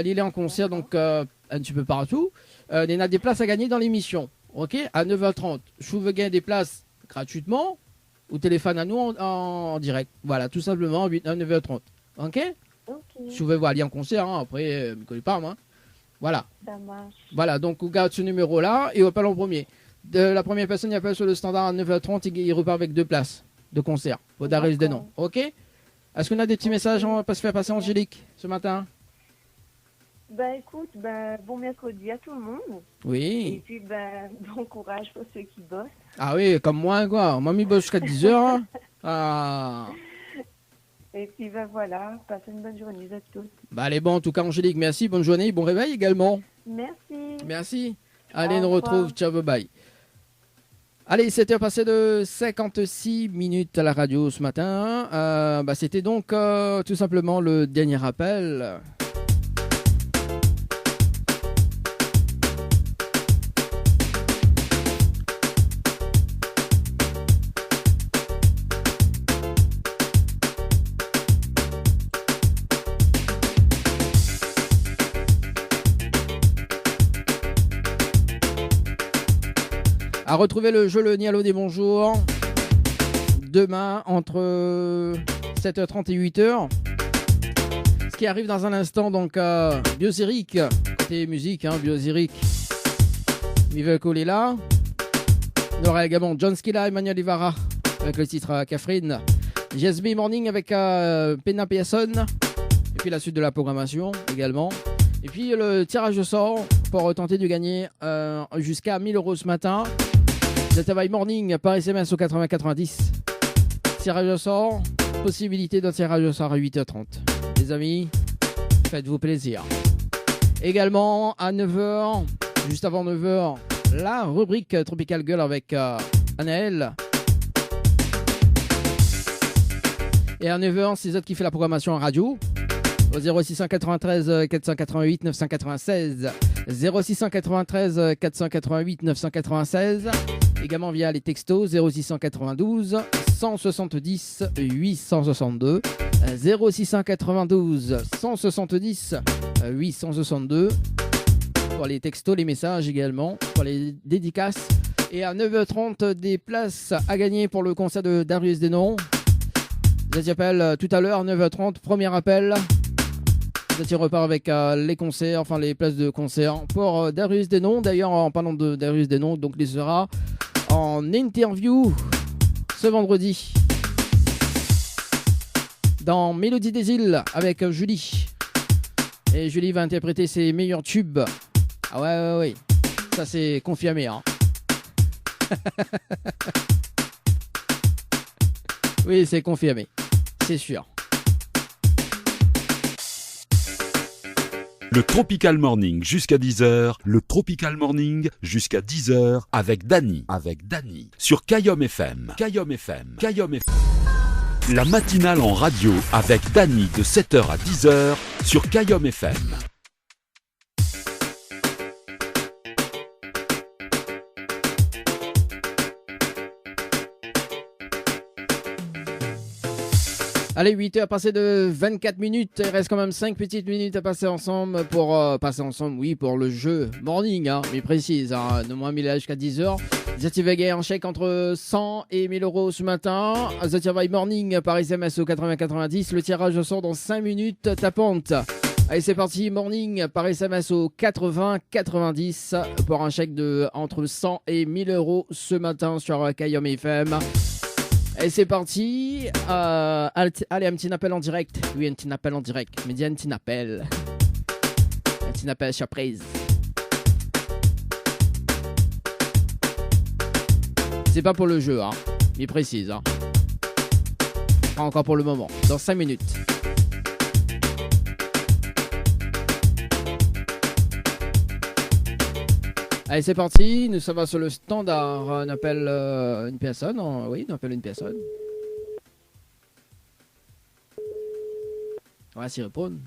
Il est en concert, donc un petit peu partout. Il y a des places à gagner dans l'émission. Ok? À 9h30. Je vous veux gagner des places gratuitement ou téléphone à nous en direct. Voilà, tout simplement, à 9h30. Ok? Si vous voulez aller en concert, hein, après, je ne connais pas, moi. Voilà. Ça marche. Voilà, donc on garde ce numéro-là et on appelle en premier. La première personne qui appelle sur le standard à 9h30, il repart avec 2 places de concert pour Darius Desnoms. Ok? Est-ce qu'on a des petits messages on va pas se faire passer, Angélique, ce matin? Écoute, bon mercredi à tout le monde. Oui. Et puis, bon courage pour ceux qui bossent. Ah oui, comme moi, quoi. Moi, je bosse jusqu'à 10h. Hein. Ah. Et puis, voilà, passez une bonne journée à tous. Allez, bon, en tout cas, Angélique, merci. Bonne journée, bon réveil également. Merci. Allez, on nous retrouve. Ciao, bye. Allez, 7h passé de 56 minutes à la radio ce matin. C'était donc tout simplement le dernier appel. À retrouver le jeu Le Nialo des Bonjours demain entre 7h30 et 8h. Ce qui arrive dans un instant, donc Biosérique, côté musique, hein, Biosérique. Mivel Kolela. On aura également John Skilla, Emmanuel Ivara avec le titre Catherine. JSB Morning avec Pena Pearson. Et puis la suite de la programmation également. Et puis le tirage au sort pour tenter de gagner jusqu'à 1000 euros ce matin. Le travail morning par SMS au 80-90. Tirage au sort. Possibilité d'un tirage au sort à 8h30. Les amis, faites-vous plaisir. Également à 9h, juste avant 9h, la rubrique Tropical Girl avec Anaël. Et à 9h, c'est autres qui fait la programmation en radio. Au 0693 488 996. 0693 488 996. Également via les textos 0692 170 862. 0692 170 862. Pour les textos, les messages également. Pour les dédicaces. Et à 9h30, des places à gagner pour le concert de Darius Desnoms. Vous appelle tout à l'heure, 9h30, premier appel. Vous repart avec les concerts, enfin les places de concert pour Darius Desnoms. D'ailleurs, en parlant de Darius Desnoms, donc il sera en interview ce vendredi dans Mélodie des Îles avec Julie. Et Julie va interpréter ses meilleurs tubes. Ah ouais. Ça c'est confirmé, hein. Oui, c'est confirmé. C'est sûr. Le Tropical Morning jusqu'à 10h, le Tropical Morning jusqu'à 10h avec Dany, sur Kayom FM. La matinale en radio avec Dany de 7h à 10h sur Kayom FM. Allez, 8h passées de 24 minutes. Il reste quand même 5 petites minutes à passer ensemble pour pour le jeu morning, hein, mais précise, hein, de moins 1000 jusqu'à 10h. Zativagay en chèque entre 100 et 1000 euros ce matin. Zativagay morning par SMS au 80-90. Le tirage sort dans 5 minutes tapante. Allez, c'est parti, morning par SMS au 80-90 pour un chèque de entre 100 et 1000 euros ce matin sur Kayom FM. Et c'est parti. Allez, un petit appel en direct. Oui, un petit appel en direct. Mais dis un petit appel. Un petit appel surprise. C'est pas pour le jeu, hein. Il précise, hein. Pas encore pour le moment. Dans 5 minutes. Allez, c'est parti. Nous sommes sur le standard. On appelle une personne. Oui, on appelle une personne. On va s'y répondre.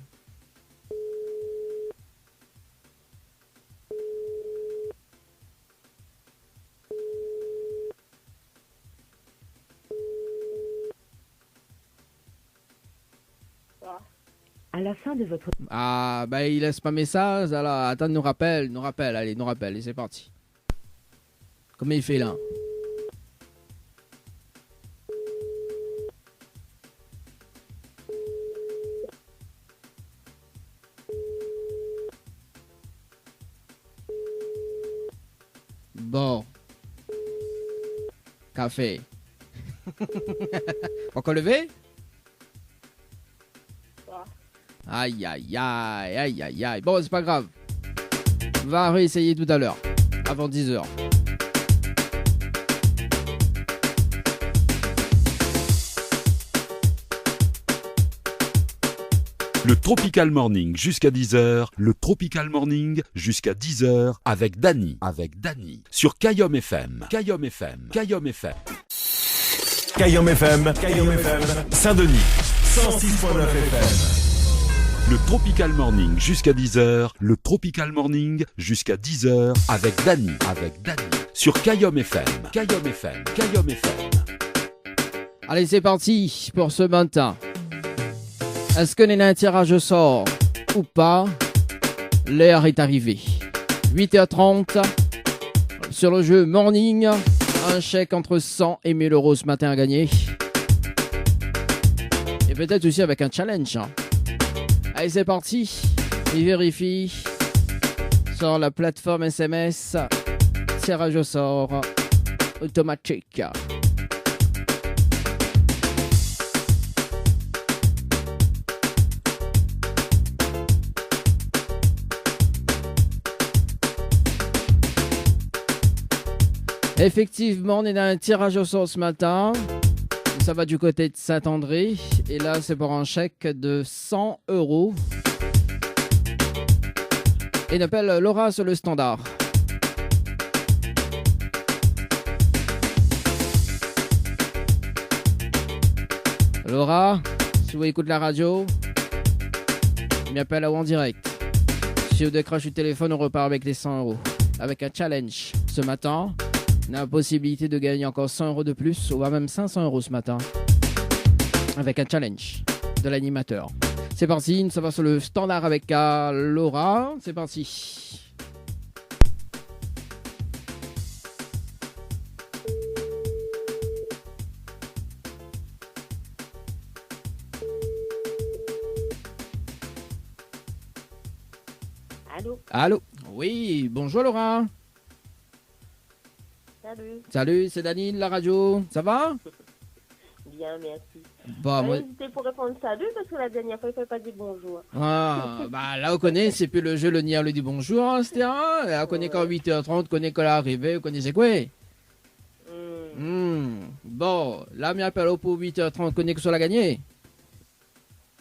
À la fin de votre... Ah, bah il laisse pas message. Alors, attends, nous rappelle. Allez, nous rappelle. Et c'est parti. Comment il fait là? Bon. Café. Encore levé? Aïe, aïe, aïe, aïe, aïe, aïe. Bon, c'est pas grave. On va réessayer tout à l'heure. Avant 10h. Le Tropical Morning jusqu'à 10h, le Tropical Morning jusqu'à 10h avec Dany, sur Kayom FM. Kayom FM. Kayom FM, Saint-Denis, 106.9 FM. Le Tropical Morning jusqu'à 10h, le Tropical Morning jusqu'à 10h avec Dany, sur Kayom FM. Allez, c'est parti pour ce matin. Est-ce que un tirage au sort ou pas? L'heure est arrivée. 8h30 sur le jeu Morning. Un chèque entre 100 et 1000 euros ce matin à gagner. Et peut-être aussi avec un challenge. Hein. Allez, c'est parti. Il vérifie sur la plateforme SMS. Tirage au sort automatique. Effectivement, on est dans un tirage au sort ce matin. Ça va du côté de Saint-André. Et là, c'est pour un chèque de 100 euros. Et on appelle Laura sur le standard. Laura, si vous écoutez la radio, il m'appelle en direct. Si vous décrochez le téléphone, on repart avec les 100 euros. Avec un challenge ce matin. On a la possibilité de gagner encore 100 euros de plus, ou même 500 euros ce matin, avec un challenge de l'animateur. C'est parti, ça va sur le standard avec Laura. C'est parti. Allô? Allô? Oui, bonjour Laura. Salut. Salut, c'est Dani de la radio. Ça va? Bien, merci. Bon, moi... Hésitez pour répondre salut parce que la dernière fois, il ne fallait pas dire bonjour. Ah, bah là, on connaît, c'est plus le jeu, le nier, le dit bonjour, hein, c'était un. Là, on connaît qu'en 8h30, on connaît qu'à l'arrivée, on connaît c'est quoi? Bon, là, m'y appelle pour 8h30, on connaît que sur la gagnée?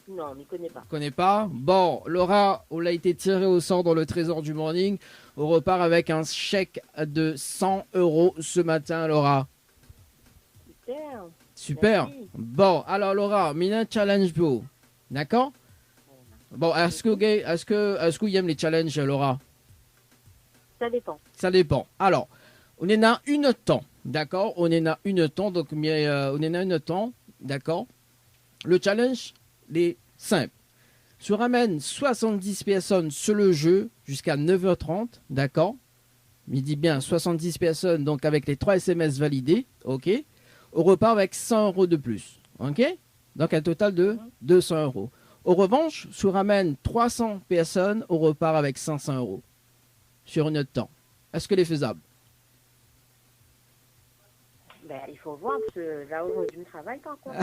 Non, on ne connaît pas. Connais pas? Bon, Laura, on a été tiré au sort dans le trésor du morning. On repart avec un chèque de 100 € ce matin, Laura. Super. Super. Merci. Bon, alors Laura, mina challenge pour. D'accord? Bon, est-ce que vous aimez les challenges, Laura? Ça dépend. Ça dépend. Alors, on est à une temps, d'accord? On est à une temps, donc on est à une temps, d'accord? Le challenge, il est simple. Tu ramènes 70 personnes sur le jeu jusqu'à 9h30, d'accord? Il dit bien 70 personnes, donc avec les 3 SMS validés, ok? On repart avec 100 € de plus, ok? Donc un total de 200 €. En revanche, si on ramène 300 personnes, on repart avec 500 € sur notre temps. Est-ce que c'est faisable? Ben, il faut voir parce que là aujourd'hui, je ne travaille pas encore.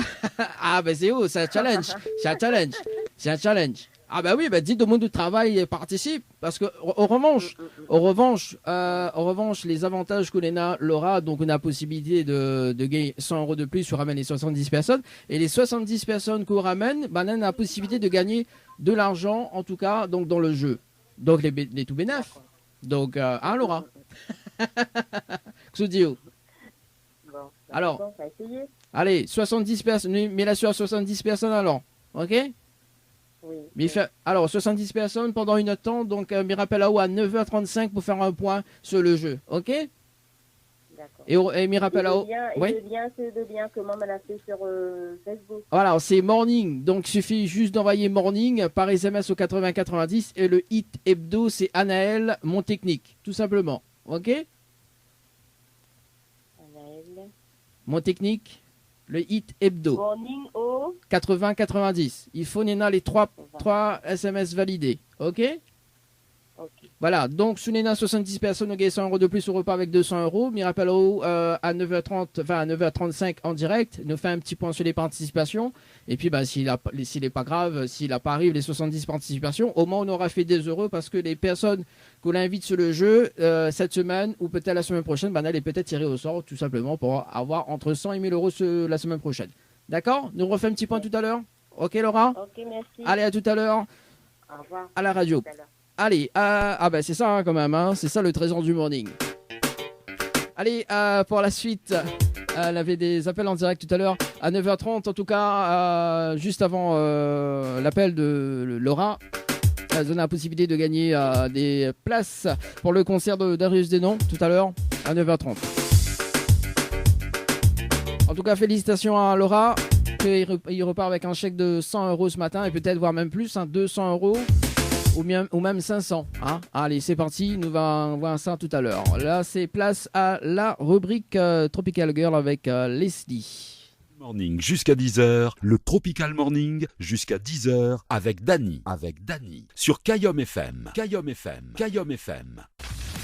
Ah, ben c'est où? C'est un challenge. C'est un challenge. C'est un challenge. Ah, ben oui, ben dites au monde du travail et participe. Parce que, en revanche, les avantages qu'on a, Laura, donc on a la possibilité de gagner 100 € de plus sur ramène les 70 personnes. Et les 70 personnes qu'on ramène, ben, on a la possibilité de gagner de l'argent, en tout cas, donc dans le jeu. Donc les tout bénefs. Donc, hein, Laura? Qu'est-ce Bon, alors, bon, on va essayer. allez, 70 personnes, mais là sur 70 personnes alors, ok? Oui. Mais alors, 70 personnes pendant une temps, donc me rappelle à 9h35 pour faire un point sur le jeu, ok? D'accord. Et me rappelle à oui. Le lien, c'est le lien que maman l'a fait sur Facebook. Voilà, c'est morning, donc il suffit juste d'envoyer morning par SMS au 8090 et le hit hebdo c'est Anaël, mon technique, tout simplement, ok? Mon technique, le hit hebdo. Morning au 80-90. Il faut Néna les 3 SMS validés. Ok? Ok. Voilà. Donc, sous Néna 70 personnes, on gagne 100 € de plus, on repart avec 200 €. Mirapelo à 9h30, enfin à 9h35 en direct. Il nous fait un petit point sur les participations. Et puis, bah, s'il n'est pas grave, s'il n'a pas arrivé les 70 participations, au moins on aura fait des euros parce que les personnes qu'on invite sur le jeu cette semaine ou peut-être la semaine prochaine, bah, elle est peut-être tirée au sort tout simplement pour avoir entre 100 et 1000 € la semaine prochaine. D'accord? Nous refait un petit point tout à l'heure. Ok, Laura? Ok, merci. Allez, à tout à l'heure. Au revoir. À la radio. Allez, ben c'est ça hein, quand même, hein, c'est ça le trésor du morning. Allez, pour la suite, elle avait des appels en direct tout à l'heure à 9h30, en tout cas, juste avant l'appel de Laura. Elle donne la possibilité de gagner des places pour le concert de Darius Denon tout à l'heure à 9h30. En tout cas, félicitations à Laura. Il repart avec un chèque de 100 € ce matin et peut-être voire même plus, hein, 200 € ou même 500. Hein. Allez, c'est parti, nous allons voir ça tout à l'heure. Là, c'est place à la rubrique Tropical Girl avec Leslie. Morning jusqu'à 10h, le Tropical Morning jusqu'à 10h avec Dani. Sur Kayom FM.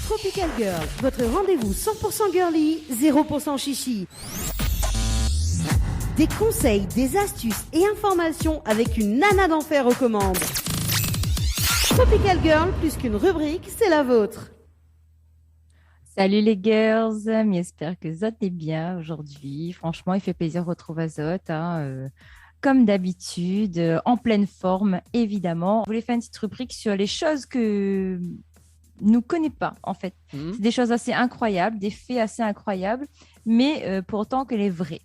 Tropical Girl, votre rendez-vous 100% girly, 0% chichi. Des conseils, des astuces et informations avec une nana d'enfer aux commandes. Tropical Girl, plus qu'une rubrique, c'est la vôtre. Salut les girls, j'espère que Zot est bien aujourd'hui. Franchement, il fait plaisir de retrouver Zot, hein, comme d'habitude, en pleine forme, évidemment. Je voulais faire une petite rubrique sur les choses que nous ne connaissons pas, en fait. C'est des choses assez incroyables, des faits assez incroyables, mais pour autant qu'elle est vraie.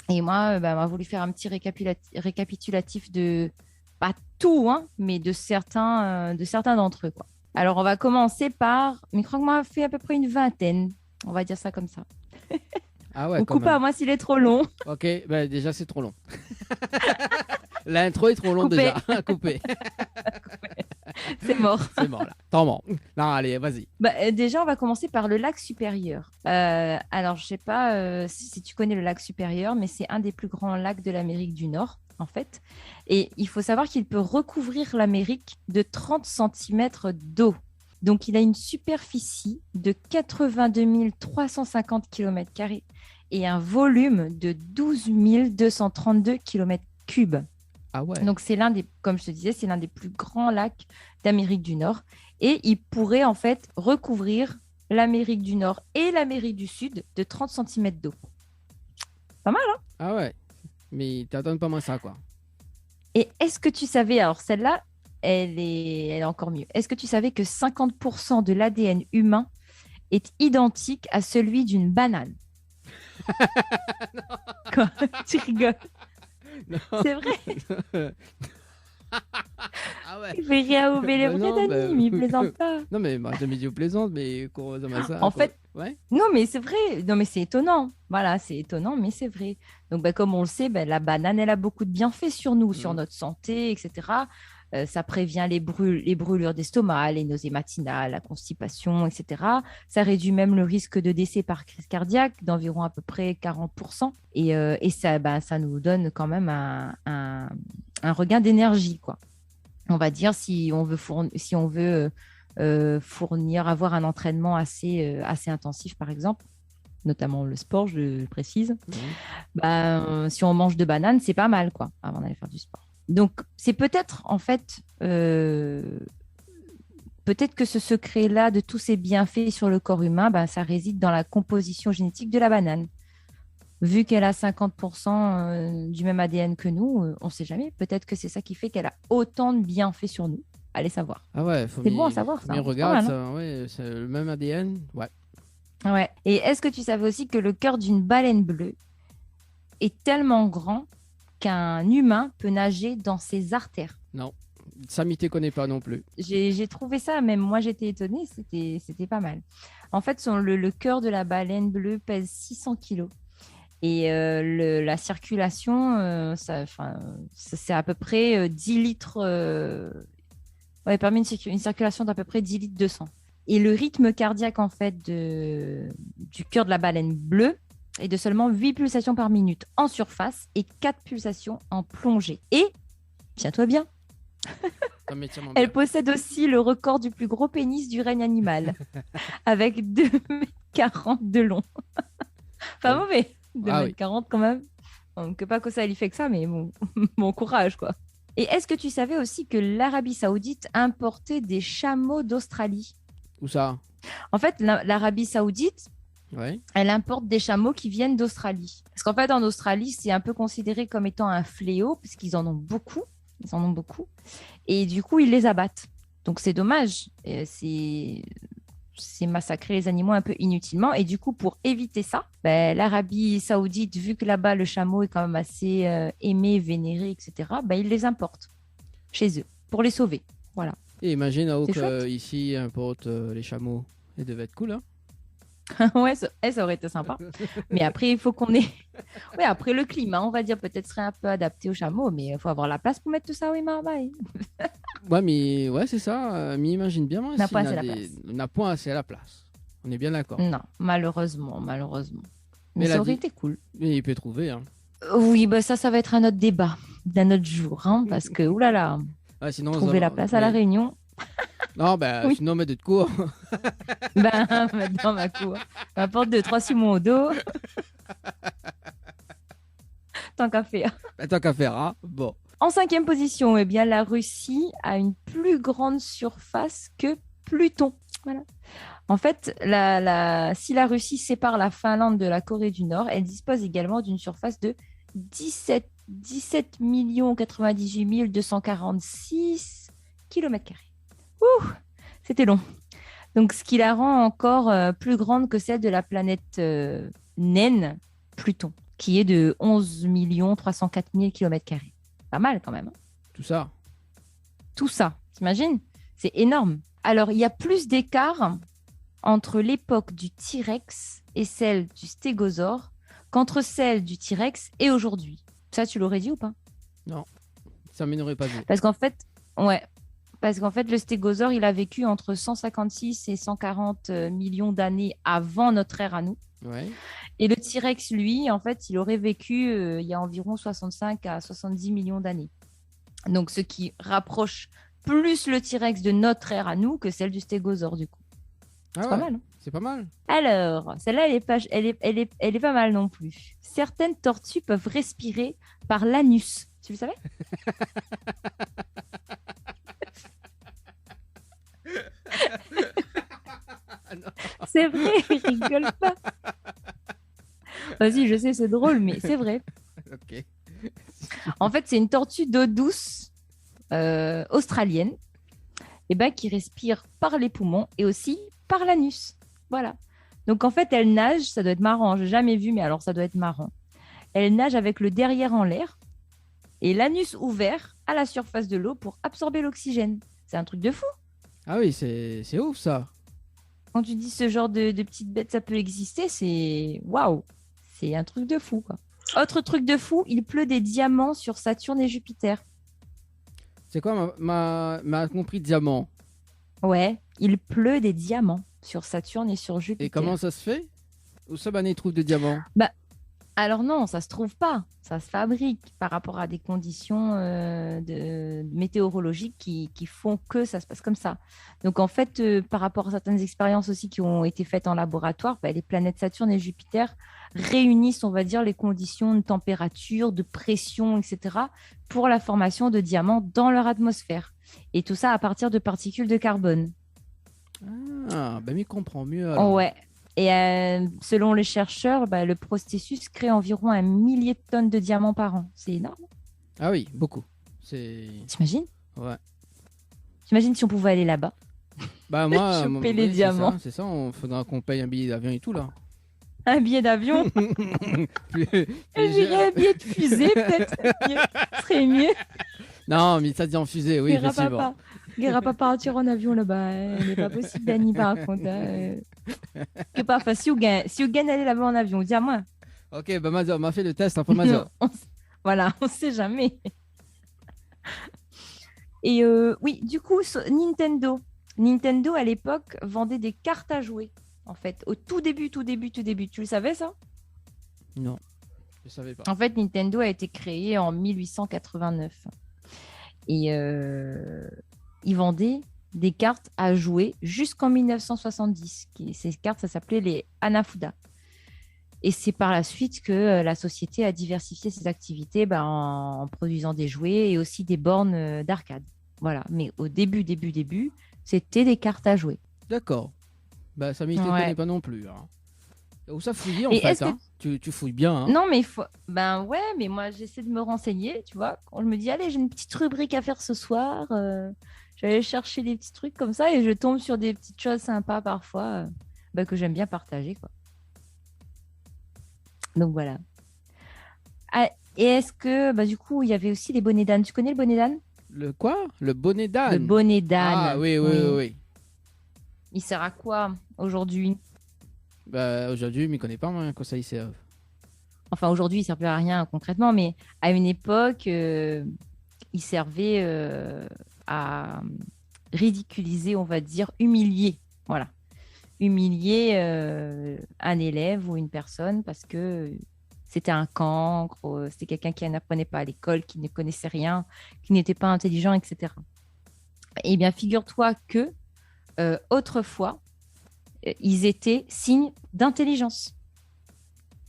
Et moi, on a voulu faire un petit récapitulatif de, pas tout, hein, mais de certains d'entre eux, quoi. Alors, on va commencer par, mais je crois que moi, on fait à peu près une vingtaine. On va dire ça comme ça. Ah ouais, on coupe pas, moi, s'il est trop long. Ok, ben déjà, c'est trop long. L'intro est trop long déjà. Coupé. C'est mort. C'est mort, là. Tant mort. Non, allez, vas-y. Déjà, on va commencer par le lac Supérieur. Alors, je sais pas si tu connais le lac Supérieur, mais c'est un des plus grands lacs de l'Amérique du Nord. en fait. Et il faut savoir qu'il peut recouvrir l'Amérique de 30 centimètres d'eau. Donc, il a une superficie de 82 350 km² et un volume de 12 232 km3. Ah ouais. Donc, comme je te disais, c'est l'un des plus grands lacs d'Amérique du Nord. Et il pourrait en fait recouvrir l'Amérique du Nord et l'Amérique du Sud de 30 centimètres d'eau. Pas mal, hein? Ah ouais. Mais t'attends pas moins ça, quoi. Et est-ce que tu savais, alors celle-là, elle est encore mieux. Est-ce que tu savais que 50% de l'ADN humain est identique à celui d'une banane? Quoi? Tu rigoles? Non. C'est vrai? Ah ouais. Il fait rien au bébé, Bah non, Dani, mais il plaisante pas. Non, mais moi, j'ai mis du plaisante, mais qu'on ça. En fait, ouais. non, mais c'est vrai. Non, mais c'est étonnant. Voilà, c'est étonnant, mais c'est vrai. Donc, comme on le sait, la banane, elle a beaucoup de bienfaits sur nous, sur notre santé, etc. Ça prévient les brûlures d'estomac, les nausées matinales, la constipation, etc. Ça réduit même le risque de décès par crise cardiaque d'environ à peu près 40%. Et ça nous donne quand même un regain d'énergie, quoi. On va dire si on veut avoir un entraînement assez intensif, par exemple, notamment le sport, je le précise. Si on mange de bananes, c'est pas mal, quoi, avant d'aller faire du sport. Donc, c'est peut-être, en fait, peut-être que ce secret-là de tous ces bienfaits sur le corps humain, ça réside dans la composition génétique de la banane. Vu qu'elle a 50% du même ADN que nous, on ne sait jamais. Peut-être que c'est ça qui fait qu'elle a autant de bienfaits sur nous. Allez savoir. Ah ouais, c'est bon à savoir, ça. Mais regarde, ça, ouais, c'est le même ADN. Ouais. Ouais. Et est-ce que tu savais aussi que le cœur d'une baleine bleue est tellement grand qu'un humain peut nager dans ses artères? Non, ça m'y te connaît pas non plus. J'ai trouvé ça, même moi j'étais étonnée, c'était pas mal. En fait, le cœur de la baleine bleue pèse 600 kilos. Et la circulation, c'est à peu près 10 litres. Permet une circulation d'à peu près 10 litres de sang. Et le rythme cardiaque, en fait, du cœur de la baleine bleue est de seulement 8 pulsations par minute en surface et 4 pulsations en plongée. Et, tiens-toi bien, elle possède aussi le record du plus gros pénis du règne animal, avec 2,40 m de long. Pas mauvais. 2,40 m quand même. Donc, pas que ça lui fait que ça, mais bon courage, quoi. Et est-ce que tu savais aussi que l'Arabie Saoudite importait des chameaux d'Australie? Où ça? En fait, l'Arabie Saoudite, ouais, elle importe des chameaux qui viennent d'Australie. Parce qu'en fait, en Australie, c'est un peu considéré comme étant un fléau, parce qu'ils en ont beaucoup. Ils en ont beaucoup. Et du coup, ils les abattent. Donc, c'est dommage. C'est massacrer les animaux un peu inutilement. Et du coup, pour éviter ça, l'Arabie Saoudite, vu que là-bas, le chameau est quand même assez aimé, vénéré, etc., ils les importent chez eux pour les sauver. Voilà. Et imagine, ici, importe les chameaux. Ça devait être cool, hein? Ouais, ça aurait été sympa. Mais après, il faut qu'on ait... Ouais, après, le climat, on va dire, peut-être serait un peu adapté aux chameaux, mais il faut avoir la place pour mettre tout ça, oui, Marbaï. Ouais, mais ouais, c'est ça. Mais imagine bien, on n'a pas assez la place. On n'a pas assez la place. On est bien d'accord. Non, malheureusement. Mais ça aurait été cool. Mais il peut trouver, hein. Oui, ça va être un autre débat d'un autre jour, hein, parce que, oulala, sinon, trouver la place à la Réunion... Non, oui. Sinon, mettre de cours. Mettre dans ma cour. M'apporte 2-3 Simon au dos. Tant qu'à faire. Tant qu'à faire, hein. Bon. En 5e position, la Russie a une plus grande surface que Pluton. Voilà. En fait, si la Russie sépare la Finlande de la Corée du Nord, elle dispose également d'une surface de 17 98 246 km². Ouh, c'était long. Donc, ce qui la rend encore plus grande que celle de la planète naine, Pluton, qui est de 11 304 000 km². Pas mal quand même. Hein. Tout ça, t'imagines? C'est énorme. Alors, il y a plus d'écart entre l'époque du T-Rex et celle du stégosaure qu'entre celle du T-Rex et aujourd'hui. Ça, tu l'aurais dit ou pas? Non, ça m'énerverait pas. Parce qu'en fait, le stégosaure, il a vécu entre 156 et 140 millions d'années avant notre ère à nous. Ouais. Et le T-Rex, lui, en fait, il aurait vécu il y a environ 65 à 70 millions d'années. Donc, ce qui rapproche plus le T-Rex de notre ère à nous que celle du stégosaure, du coup. C'est pas mal, hein. C'est pas mal. Alors, celle-là, elle est pas mal non plus. Certaines tortues peuvent respirer par l'anus. Tu le savais? C'est vrai, rigole pas. Vas-y, je sais, c'est drôle, mais c'est vrai. Ok. En fait, c'est une tortue d'eau douce australienne qui respire par les poumons et aussi par l'anus. Voilà. Donc, en fait, elle nage, ça doit être marrant. J'ai jamais vu, mais alors ça doit être marrant. Elle nage avec le derrière en l'air et l'anus ouvert à la surface de l'eau pour absorber l'oxygène. C'est un truc de fou. Ah oui, c'est ouf ça. Quand tu dis ce genre de petite bête, ça peut exister, c'est waouh. C'est un truc de fou, quoi. Autre truc de fou, il pleut des diamants sur Saturne et Jupiter. C'est quoi m'a compris diamant? Ouais, il pleut des diamants sur Saturne et sur Jupiter. Et comment ça se fait? Où ça, il trouve des diamants? Alors non, ça se trouve pas. Ça se fabrique par rapport à des conditions météorologiques qui font que ça se passe comme ça. Donc en fait, par rapport à certaines expériences aussi qui ont été faites en laboratoire, les planètes Saturne et Jupiter réunissent, on va dire, les conditions de température, de pression, etc. pour la formation de diamants dans leur atmosphère. Et tout ça à partir de particules de carbone. Ah, m'y comprend mieux alors. Ouais. Et selon les chercheurs, le processus crée environ 1 millier de tonnes de diamants par an. C'est énorme. Ah oui, beaucoup. T'imagines? Ouais. T'imagines si on pouvait aller là-bas? Moi, choper les diamants. C'est ça, il faudra qu'on paye un billet d'avion et tout là. Un billet d'avion? Je dirais un billet de fusée, peut-être. Ce serait mieux. Non, mais ça dit en fusée, oui, effectivement. Il n'ira pas partir en avion là-bas. Il n'est pas possible, Dani, par contre. Que parfois, si vous gagnez aller là-bas en avion, dis-moi. Ok, Mazor, on m'a fait le test pour Mazor. Voilà, on ne sait jamais. Et oui, du coup, Nintendo. Nintendo, à l'époque, vendait des cartes à jouer. En fait, au tout début. Tu le savais, ça? Non, je ne savais pas. En fait, Nintendo a été créé en 1889. Et ils vendaient des cartes à jouer jusqu'en 1970. Ces cartes, ça s'appelait les Hanafuda. Et c'est par la suite que la société a diversifié ses activités en produisant des jouets et aussi des bornes d'arcade. Voilà. Mais au début, c'était des cartes à jouer. D'accord. Ça m'y connaît pas non plus. Hein. Où ça fouille en fait hein. Tu fouilles bien. Hein. Non, mais il faut. Ouais, mais moi j'essaie de me renseigner, tu vois. Quand je me dis, allez, j'ai une petite rubrique à faire ce soir, je vais aller chercher des petits trucs comme ça et je tombe sur des petites choses sympas parfois que j'aime bien partager, quoi. Donc voilà. Ah, et est-ce que, du coup, il y avait aussi les bonnets d'âne. Tu connais le bonnet d'âne? Le quoi? Le bonnet d'âne? Le bonnet d'âne. Ah oui. Il sert à quoi aujourd'hui? Aujourd'hui, je ne m'y connais pas, moi, quand ça y sert. Enfin, aujourd'hui, il ne sert plus à rien concrètement, mais à une époque, il servait à ridiculiser, on va dire, humilier. Voilà. Humilier un élève ou une personne parce que c'était un cancre, c'était quelqu'un qui n'apprenait pas à l'école, qui ne connaissait rien, qui n'était pas intelligent, etc. Eh bien, figure-toi que autrefois, ils étaient signes d'intelligence.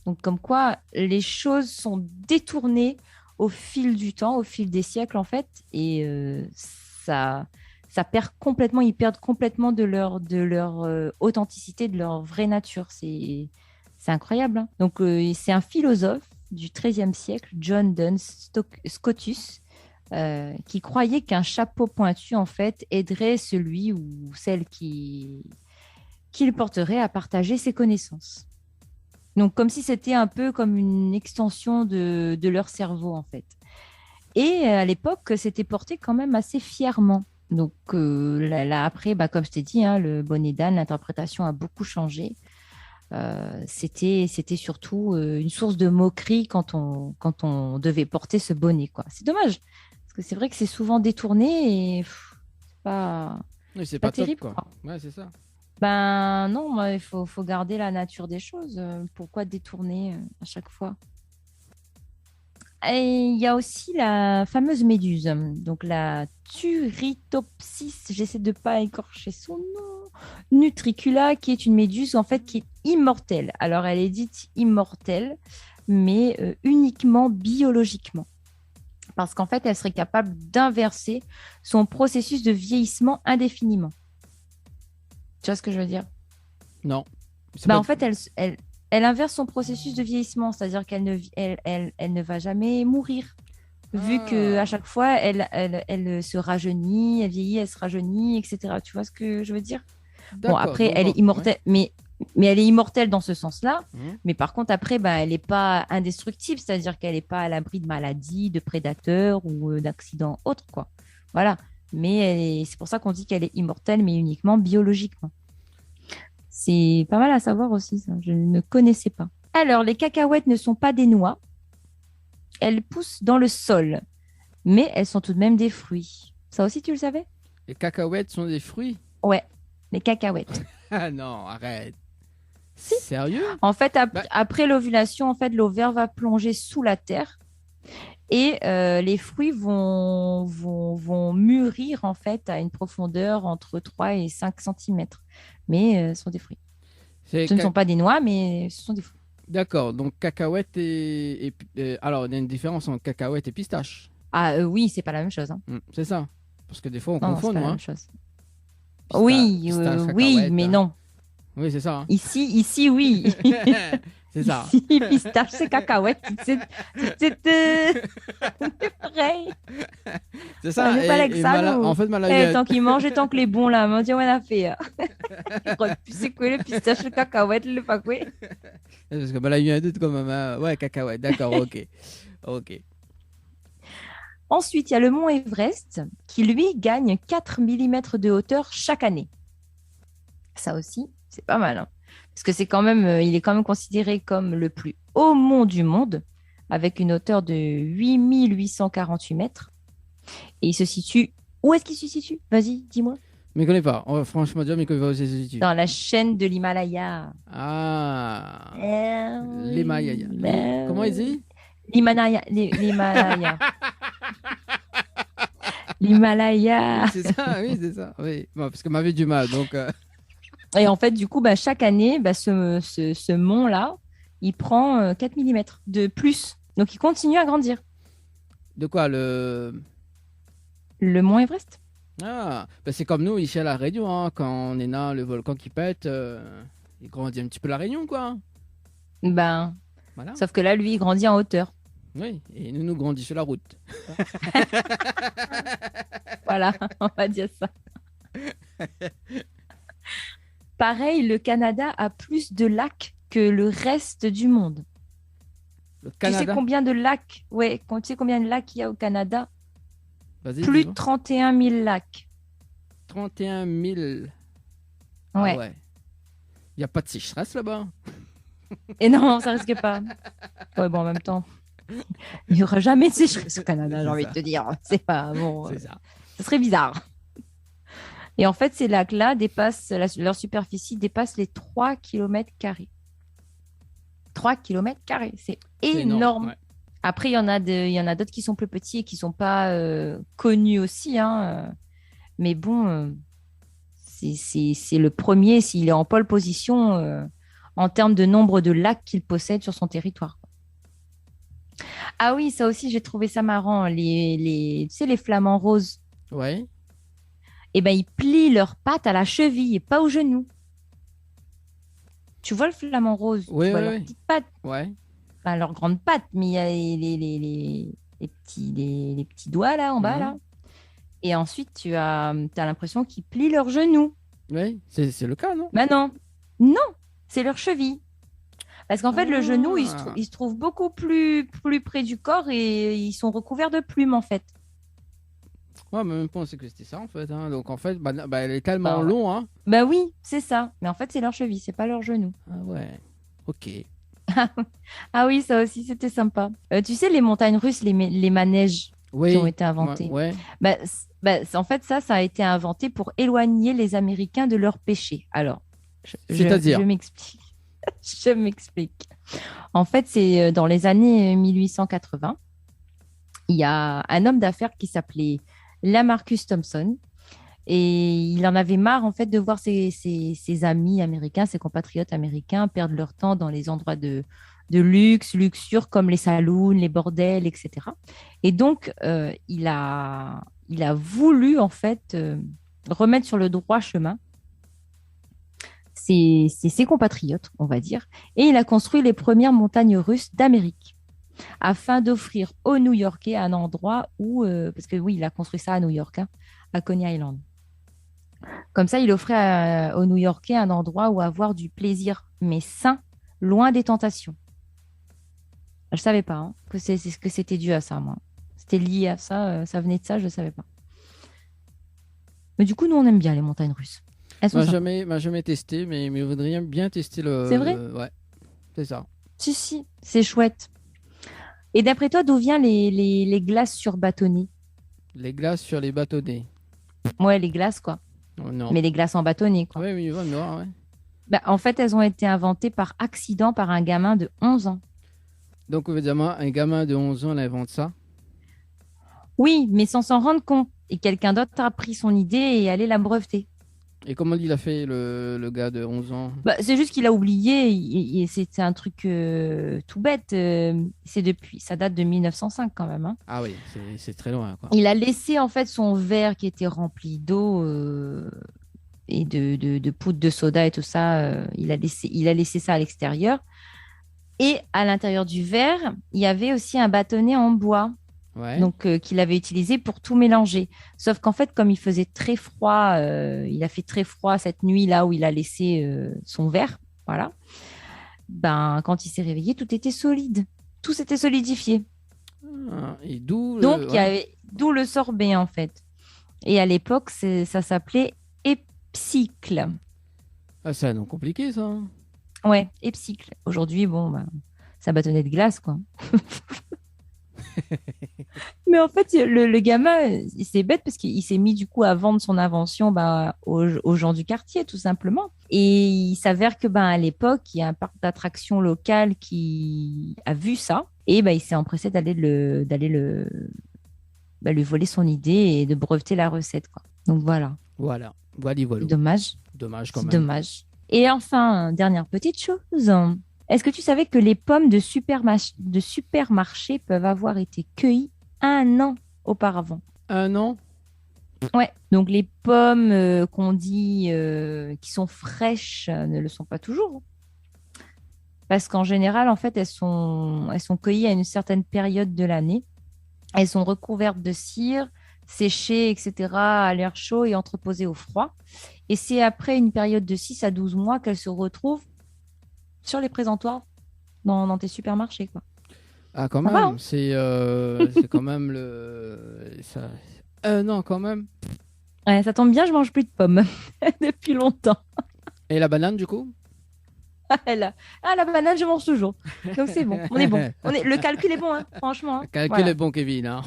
Donc, comme quoi, les choses sont détournées au fil du temps, au fil des siècles, en fait, et ça perd complètement, ils perdent complètement de leur authenticité, de leur vraie nature. C'est incroyable. Hein. Donc, c'est un philosophe du XIIIe siècle, John Duns Scotus, qui croyait qu'un chapeau pointu, en fait, aiderait celui ou celle qui le porterait à partager ses connaissances. Donc, comme si c'était un peu comme une extension de leur cerveau, en fait. Et à l'époque, c'était porté quand même assez fièrement. Donc, là, après, comme je t'ai dit, hein, le bonnet d'âne, l'interprétation a beaucoup changé. C'était surtout une source de moquerie quand on devait porter ce bonnet, quoi. C'est dommage, parce que c'est vrai que c'est souvent détourné et c'est pas oui, c'est pas terrible. top, quoi. Ouais, c'est ça. Ben non, moi, faut garder la nature des choses. Pourquoi détourner à chaque fois? Et il y a aussi la fameuse méduse, donc la Turritopsis, j'essaie de pas écorcher son nom, nutricula, qui est une méduse en fait qui est immortelle. Alors elle est dite immortelle, mais uniquement biologiquement. Parce qu'en fait, elle serait capable d'inverser son processus de vieillissement indéfiniment. Tu vois ce que je veux dire? Non. En fait, elle inverse son processus de vieillissement, c'est-à-dire qu'elle elle ne va jamais mourir, vu qu'à chaque fois, elle se rajeunit, elle vieillit, elle se rajeunit, etc. Tu vois ce que je veux dire? Bon, après, elle est immortelle, mais elle est immortelle dans ce sens-là. Mais par contre, après, elle n'est pas indestructible, c'est-à-dire qu'elle n'est pas à l'abri de maladies, de prédateurs ou d'accidents autres, quoi. Voilà. Mais c'est pour ça qu'on dit qu'elle est immortelle, mais uniquement biologiquement. C'est pas mal à savoir aussi, ça. Je ne connaissais pas. Alors, les cacahuètes ne sont pas des noix. Elles poussent dans le sol, mais elles sont tout de même des fruits. Ça aussi, tu le savais? Les cacahuètes sont des fruits? Ouais, les cacahuètes. Ah non, arrête. Si. Sérieux? En fait, après l'ovulation, en fait, l'ovaire va plonger sous la terre et les fruits vont mûrir en fait à une profondeur entre 3 et 5 cm. Mais ce sont des fruits. Ce ne sont pas des noix, mais ce sont des fruits. D'accord, donc cacahuètes et alors, il y a une différence entre cacahuètes et pistache. Ah oui, c'est pas la même chose. Hein. C'est ça. Parce que des fois, on non, confond, c'est pas la hein. même chose. Oui, mais non. Oui, c'est ça. Hein. Ici, oui. C'est ça. Ici, pistache, c'est cacahuète. C'est pareil. C'est ça. En fait, tant qu'il mange, tant que les bons là, on dit on a fait. C'est quoi le pistache, le cacahuète, le pas quoi? Parce que là, il y a un doute quand même. Ouais, cacahuète. D'accord, ok. Ok. Ensuite, il y a le mont Everest qui, lui, gagne 4 mm de hauteur chaque année. Ça aussi, c'est pas mal. Hein. Parce que il est quand même considéré comme le plus haut mont du monde, avec une hauteur de 8848 mètres. Et il se situe... Où est-ce qu'il se situe? Vas-y, dis-moi. Mais je ne connais pas. On va franchement dire, mais il va aussi se situe. Dans la chaîne de l'Himalaya. Ah. L'Himalaya. Comment il dit? L'Himalaya. L'Himalaya. C'est ça, oui, c'est ça. Oui. Bon, parce que m'avait du mal, donc... Et en fait, du coup, chaque année, ce mont-là, il prend 4 mm de plus. Donc, il continue à grandir. De quoi, le mont Everest? Ah, c'est comme nous, ici à La Réunion, hein, quand on est là, le volcan qui pète, il grandit un petit peu La Réunion, quoi. Voilà. Sauf que là, lui, il grandit en hauteur. Oui, et nous grandissons sur la route. Voilà, on va dire ça. Pareil, le Canada a plus de lacs que le reste du monde. Le Canada? Tu sais combien de lacs? Ouais, tu sais combien de lacs il y a au Canada? Plus de 31 000 lacs. 31 000? Ouais. Ah ouais. Il n'y a pas de sécheresse là-bas? Et non, ça risque pas. Ouais, bon, en même temps, il n'y aura jamais de sécheresse au Canada, j'ai envie de te dire. C'est pas bon. C'est ça. Ça serait bizarre. Et en fait, ces lacs-là leur superficie dépasse les 3 km². 3 km², c'est énorme. Ouais. Après, il y en a d'autres qui sont plus petits et qui ne sont pas connus aussi. Hein. Mais bon, c'est le premier, s'il est en pole position en termes de nombre de lacs qu'il possède sur son territoire. Ah oui, ça aussi, j'ai trouvé ça marrant. Tu sais, les flamants roses. Ouais. Eh ben, ils plient leurs pattes à la cheville et pas au genou. Tu vois le flamant rose? Oui, tu vois oui, leurs petites pattes. Ouais. Enfin, leurs grandes pattes, mais il y a les petits doigts là en bas là. Et ensuite, tu as l'impression qu'ils plient leurs genoux. Oui, c'est le cas, non? Non, c'est leur cheville. Parce qu'en fait, le genou, il se trouve beaucoup plus près du corps et ils sont recouverts de plumes en fait. Ouais, mais même pas, on sait que c'était ça en fait. Hein. Donc en fait, elle est tellement long. Hein. Oui, c'est ça. Mais en fait, c'est leur cheville, c'est pas leur genou. Ah ouais, ok. Ah oui, ça aussi, c'était sympa. Tu sais, les montagnes russes, les manèges qui ont été inventés. Ouais. En fait, ça a été inventé pour éloigner les Américains de leurs péchés. Alors, C'est-à-dire je m'explique. Je m'explique. En fait, c'est dans les années 1880. Il y a un homme d'affaires qui s'appelait Lamarcus Thompson. Et il en avait marre, en fait, de voir ses amis américains, ses compatriotes américains perdre leur temps dans les endroits de luxe, luxure, comme les saloons, les bordels, etc. Et donc, il a voulu, en fait, remettre sur le droit chemin ses compatriotes, on va dire. Et il a construit les premières montagnes russes d'Amérique afin d'offrir aux New-Yorkais un endroit où, parce que oui, il a construit ça à New York, hein, à Coney Island. Comme ça, il offrait aux New-Yorkais un endroit où avoir du plaisir, mais sain, loin des tentations. Je ne savais pas que c'était dû à ça, moi. C'était lié à ça, ça venait de ça, je ne savais pas. Mais du coup, nous, on aime bien les montagnes russes. Elles sont jamais testé, mais je voudrais bien tester le... C'est vrai Ouais, c'est ça. Si, c'est chouette. Et d'après toi, d'où viennent les glaces sur bâtonnets? Les glaces sur les bâtonnets. Ouais, les glaces, quoi. Oh, non. Mais les glaces en bâtonnet, quoi. Oui, ouais. Bah, en fait, elles ont été inventées par accident par un gamin de 11 ans. Donc, évidemment, un gamin de 11 ans, il invente ça. Oui, mais sans s'en rendre compte. Et quelqu'un d'autre a pris son idée et allé la breveter. Et comment il a fait, le gars de 11 ans? Bah, c'est juste qu'il a oublié. C'est un truc tout bête. Ça date de 1905 quand même. Hein. Ah oui, c'est très loin, quoi. Il a laissé en fait son verre qui était rempli d'eau et de poudre de soda et tout ça. Il a laissé ça à l'extérieur. Et à l'intérieur du verre, il y avait aussi un bâtonnet en bois. Ouais. Donc, qu'il avait utilisé pour tout mélanger. Sauf qu'en fait, comme il faisait très froid, il a fait très froid cette nuit là où il a laissé son verre, voilà. Ben, quand il s'est réveillé, tout était solide. Tout s'était solidifié. Et d'où Donc, d'où le sorbet, en fait. Et à l'époque, ça s'appelait Epsicle. Ah, c'est un nom compliqué, ça. Ouais, Epsicle. Aujourd'hui, bon, c'est un bâtonnet de glace, quoi. Mais en fait, le gamin, c'est bête parce qu'il s'est mis du coup à vendre son invention aux gens du quartier, tout simplement. Et il s'avère que à l'époque, il y a un parc d'attractions local qui a vu ça et il s'est empressé d'aller lui voler son idée et de breveter la recette, quoi. Donc voilà. Voilà. Dommage. Dommage quand même. Dommage. Et enfin, dernière petite chose. Est-ce que tu savais que les pommes de supermarché peuvent avoir été cueillies 1 an auparavant? 1 an? Ouais. Donc les pommes qu'on dit qui sont fraîches ne le sont pas toujours. Parce qu'en général, en fait, elles sont cueillies à une certaine période de l'année. Elles sont recouvertes de cire, séchées, etc., à l'air chaud et entreposées au froid. Et c'est après une période de 6 à 12 mois qu'elles se retrouvent sur les présentoirs dans tes supermarchés, quoi. Ah, quand Ça même. va, hein. C'est quand même ça... 1 an, quand même. Ouais, ça tombe bien, je mange plus de pommes depuis longtemps. Et la banane, du coup? La banane, je mange toujours. Donc c'est bon, on est bon. Le calcul est bon, hein, franchement. Le calcul est bon, Kevin. Hein.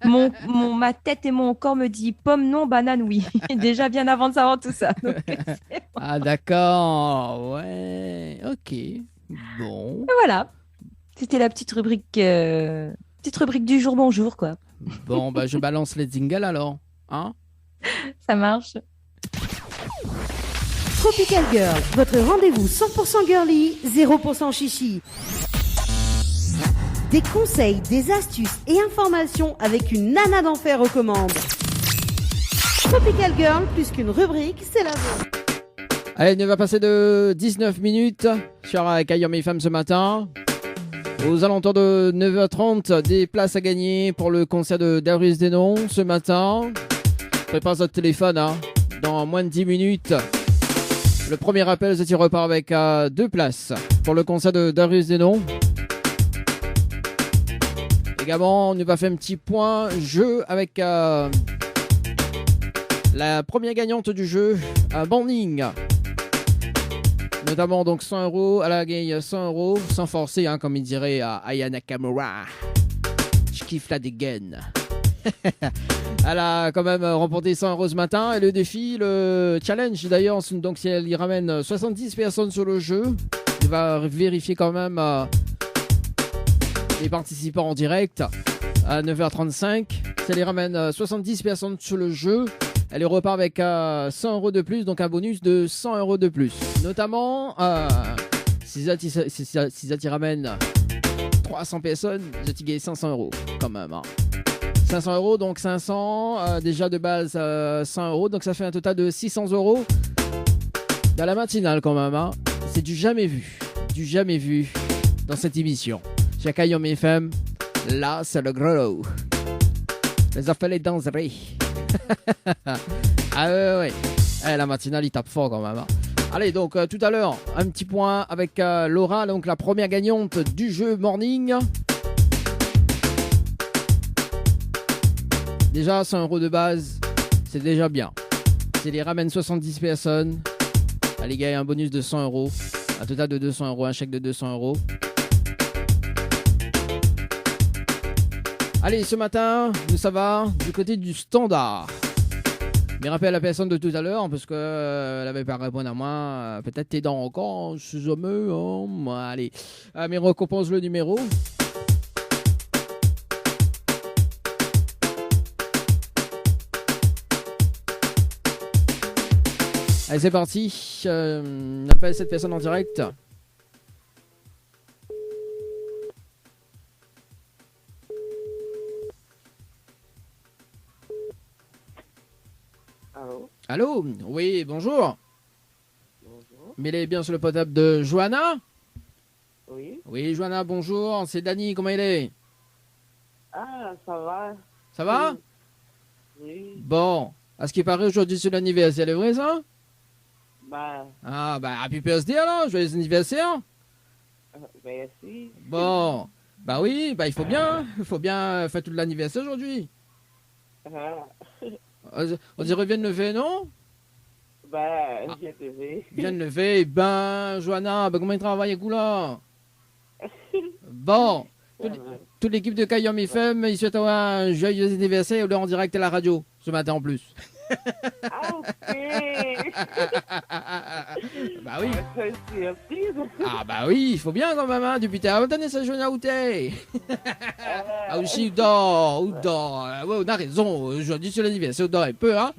Ma tête et mon corps me disent pomme non, banane oui. Déjà bien avant de savoir tout ça. Donc, bon. Ah, d'accord. Ouais. Ok. Bon. Et voilà. C'était la petite rubrique du jour bonjour, quoi. Bon, je balance les jingles alors. Hein? Ça marche. Tropical Girl, votre rendez-vous 100% girly, 0% chichi. Des conseils, des astuces et informations avec une nana d'enfer aux commandes. Tropical Girl, plus qu'une rubrique, c'est la vôtre. Allez, il va passer de 19 minutes sur Kayom FM ce matin. Aux alentours de 9h30, des places à gagner pour le concert de Darius Denon ce matin. Prépare votre téléphone, hein. Dans moins de 10 minutes. Le premier appel, tu repars avec 2 places pour le concert de Darius Denon. Également, on nous va faire un petit point jeu avec la première gagnante du jeu, un banding. Notamment donc 100 €, elle a gagné 100 €, sans forcer, hein, comme il dirait à Aya Nakamura. Je kiffe la dégaine. Elle a quand même remporté 100 € ce matin. Et le défi, le challenge d'ailleurs, donc si elle y ramène 70 personnes sur le jeu, elle va vérifier quand même les participants en direct à 9h35. Si elle y ramène 70 personnes sur le jeu, elle repart avec 100 € de plus, donc un bonus de 100 € de plus. Notamment, si Zati ramène 300 personnes, Zati gagne 500 € quand même. 500 €, donc 500, déjà de base 100 €, donc ça fait un total de 600 € dans la matinale quand même. C'est du jamais vu dans cette émission. Chez Kayom FM, là c'est le gros lot. Les affaires les danseries. Ah ouais. La matinale il tape fort quand même. Allez, donc tout à l'heure, un petit point avec Laura, donc la première gagnante du jeu Morning. Déjà 100 € de base, c'est déjà bien. Si elle ramène 70 personnes, elle gagne un bonus de 100 €, un total de 200 €, un chèque de 200 €. Allez, ce matin, nous ça va du côté du standard. Mais rappelle la personne de tout à l'heure, parce qu'elle n'avait pas répondu à moi. Peut-être t'es dans encore, je suis jamais. Allez, mais recompose le numéro. Allez, c'est parti. On appelle cette personne en direct. Allô? Allô? Oui, bonjour. Bonjour. Mais il est bien sur le portable de Johanna? Oui. Oui, Johanna, bonjour. C'est Dani, comment il est? Ah, ça va? Ça va? Oui. Bon, à ce qui paraît, aujourd'hui c'est l'anniversaire, c'est vrai ça? Ah, Happy birthday alors, joyeux anniversaire. merci. Bon, oui, il faut bien faire tout l'anniversaire aujourd'hui. Ah. On dirait bien de lever, non? Je viens de lever. Bien de lever, Johanna, comment il travaille avec vous là? Bon, toute l'équipe de Kayom FM, ils souhaitent avoir un joyeux anniversaire en direct à la radio, ce matin en plus. Ah, ok. Oui. C'est une surprise. Oui, il faut bien quand même, depuis t'es abandonné sa journée où t'es. Aussi, dort. Ouais, on a raison, aujourd'hui c'est l'anniversaire, on dort un peu, hein.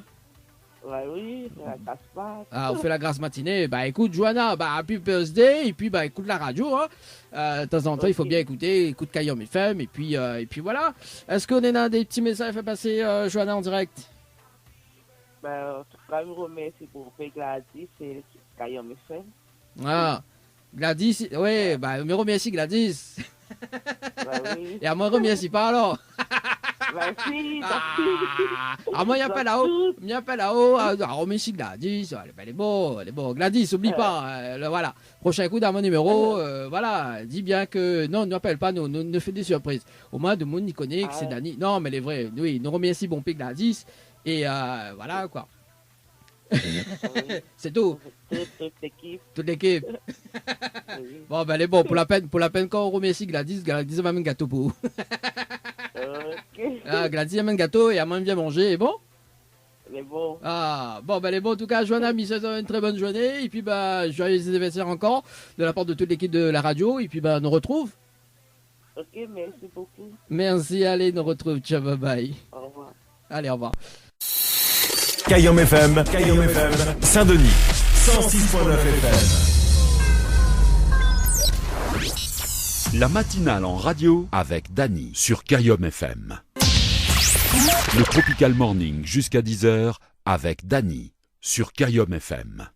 Oui, c'est la casse-patte. On fait la grasse matinée. Écoute, Johanna, happy birthday, et puis écoute la radio, hein. De temps en temps, il faut bien écoute Kayom FM, et puis voilà. Est-ce qu'on a des petits messages à faire passer, Johanna, en direct? En tout cas, je vous remercie pour Gladys et Kayom FM. Gladys, oui, me remercie Gladys. Oui. Et à moi, remercie pas alors. Merci. Moi, il y a pas là-haut. Remercie Gladys. Elle est bon. Gladys, oublie pas. Voilà. Prochain coup dans mon numéro, voilà. Dis bien que non, ne appelle pas, nous fait des surprises. Au moins, de monde y connaît que c'est Dani. Non, mais elle est vraie. Oui, nous remercie bon P Gladys. Et voilà quoi. C'est tout. Toute l'équipe. Oui. Bon, elle est bon. Pour la peine quand on remercie Gladys va même un gâteau pour vous. Ok. Gladys amène un gâteau et elle même bien manger. Et bon? Elle est bon. Elle est bon. En tout cas, Johanna, une très bonne journée. Et puis, joyeux anniversaire encore de la part de toute l'équipe de la radio. Et puis, on nous retrouve. Ok, merci beaucoup. Merci, allez, nous retrouve. Ciao, bye bye. Au revoir. Allez, au revoir. Kayom FM, Saint-Denis, 106.9 FM. La matinale en radio avec Dani sur Kayom FM. Le Tropical Morning jusqu'à 10h avec Dani sur Kayom FM.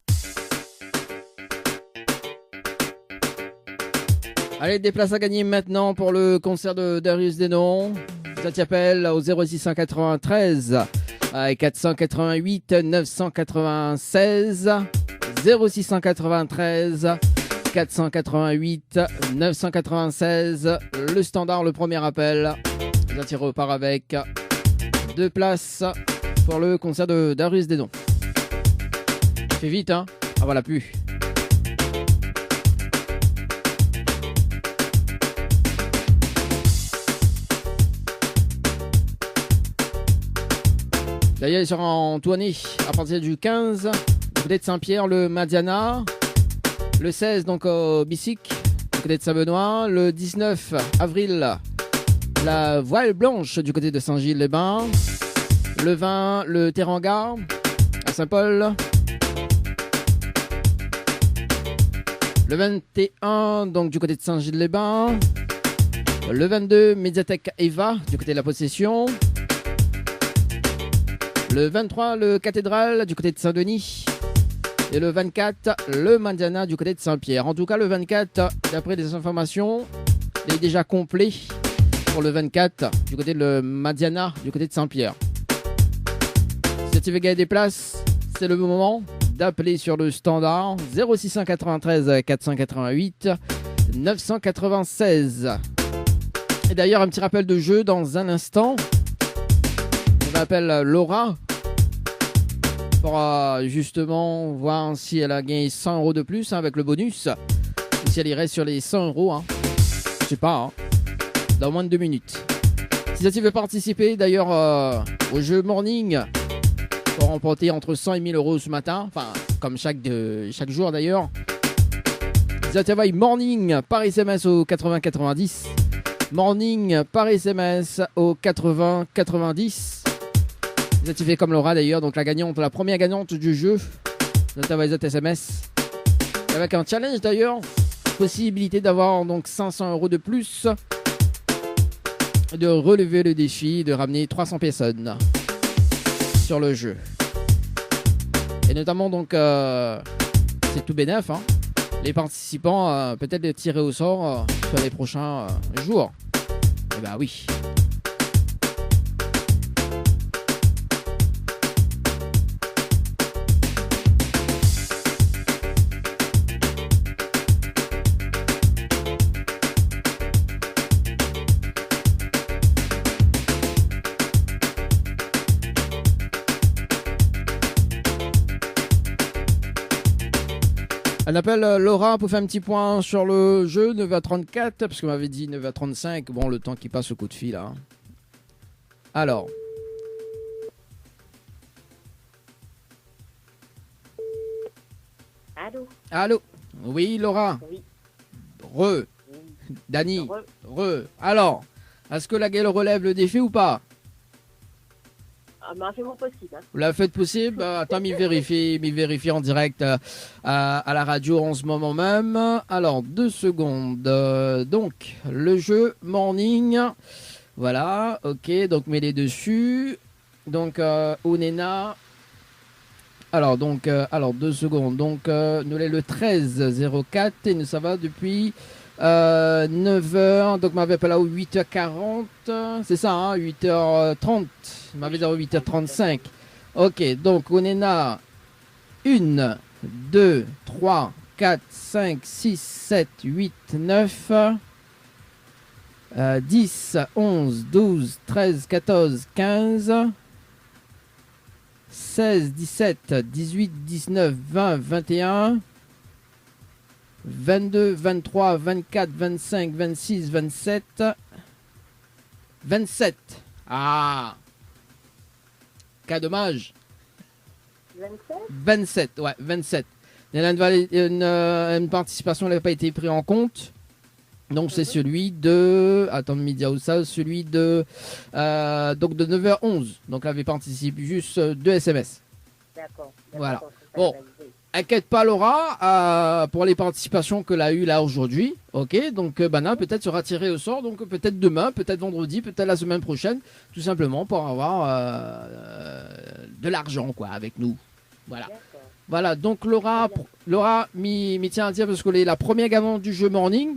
Allez, des places à gagner maintenant pour le concert de Darius Denon. Ça t'appelle au 0693 488 996 0693 488 996. Le standard, le premier appel. Ça repart avec 2 places pour le concert de Darius Denon. Fais vite, hein. Voilà, plus. D'ailleurs, il sera en tournée à partir du 15, du côté de Saint-Pierre, le Madiana. Le 16, donc au Bissic, du côté de Saint-Benoît. Le 19 avril, la Voile Blanche du côté de Saint-Gilles-les-Bains. Le 20, le Teranga à Saint-Paul. Le 21, donc du côté de Saint-Gilles-les-Bains. Le 22, Médiathèque Eva, du côté de la Possession. Le 23, le Cathédrale, du côté de Saint-Denis. Et le 24, le Madiana, du côté de Saint-Pierre. En tout cas, le 24, d'après les informations, il est déjà complet pour le 24, du côté de Madiana, du côté de Saint-Pierre. Si tu veux gagner des places, c'est le moment d'appeler sur le standard 0693 488 996. Et d'ailleurs, un petit rappel de jeu dans un instant. Je m'appelle Laura pour justement voir si elle a gagné 100 euros de plus avec le bonus. Ou si elle irait sur les 100 euros. Je sais pas. Dans moins de 2 minutes. Si tu veux participer d'ailleurs au jeu Morning, pour remporter entre 100 et 1000 euros ce matin, enfin comme chaque jour d'ailleurs. Zatiavaille Morning par SMS au 80-90. Morning par SMS au 80-90. Zativé comme Laura d'ailleurs, donc la première gagnante du jeu. Zatiavaille SMS. Avec un challenge d'ailleurs, possibilité d'avoir donc 500 euros de plus, de relever le défi, de ramener 300 personnes sur le jeu. Et notamment donc c'est tout bénef, hein. Les participants peut-être les tirer au sort sur les prochains jours. Et bah oui. On appelle Laura pour faire un petit point sur le jeu 9h34, parce qu'on m'avait dit 9h35. Bon, le temps qui passe au coup de fil, là. Alors. Allô? Allô? Oui, Laura? Oui. Dani? Alors, est-ce que la gueule relève le défi ou pas? On fait mon possible. Hein. Vous l'avez fait possible? Attends, m'y vérifie en direct à la radio en ce moment même. Alors, 2 secondes. Donc, le jeu Morning. Voilà, ok. Donc, mets-les dessus. Donc, Onena. Alors, 2 secondes. Donc, nous l'avons le 13-04 et nous ça va depuis 9h. Donc, m'avait pas là au 8h40. C'est ça, hein, 8h30. Il m'avait dit 8h35. Ok, donc on est là 1, 2, 3, 4, 5, 6, 7, 8, 9, 10, 11, 12, 13, 14, 15, 16, 17, 18, 19, 20, 21, 22, 23, 24, 25, 26, 27, 27. Ah! Cas dommage. 27, ouais, 27. Il y a une participation qui n'a pas été prise en compte. Donc c'est celui de... Attends, Média ou ça, celui de... donc de 9h11. Donc là, avait participé juste 2 SMS. D'accord. Voilà. Bon. Inquiète pas Laura pour les participations que l'a eu là aujourd'hui. Ok, donc Bana peut-être sera tiré au sort, donc peut-être demain, peut-être vendredi, peut-être la semaine prochaine, tout simplement pour avoir de l'argent quoi avec nous. Voilà. Voilà, donc Laura m'y tient à dire parce qu'elle est la première gagnante du jeu Morning.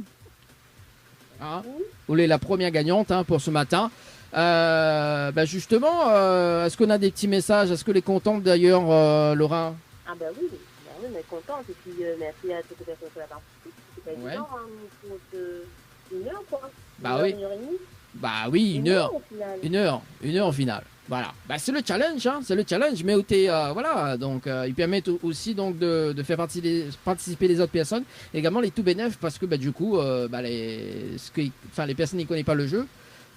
Hein, elle est la première gagnante hein, pour ce matin. Justement, est-ce qu'on a des petits messages? Est-ce que les contente d'ailleurs, Laura? Ah bah oui, on est contente. Et puis merci à toutes les personnes qui ont participé. C'est pas évident, hein, pour une heure quoi. Bah oui. Une heure et demie. Bah oui, une heure. Une heure au final. Voilà. Bah c'est le challenge, hein. C'est le challenge. Mais où t'es, voilà. Donc il permet aussi donc de faire participer les autres personnes. Et également les tout bénéfices parce que bah du coup, les personnes qui connaissent pas le jeu.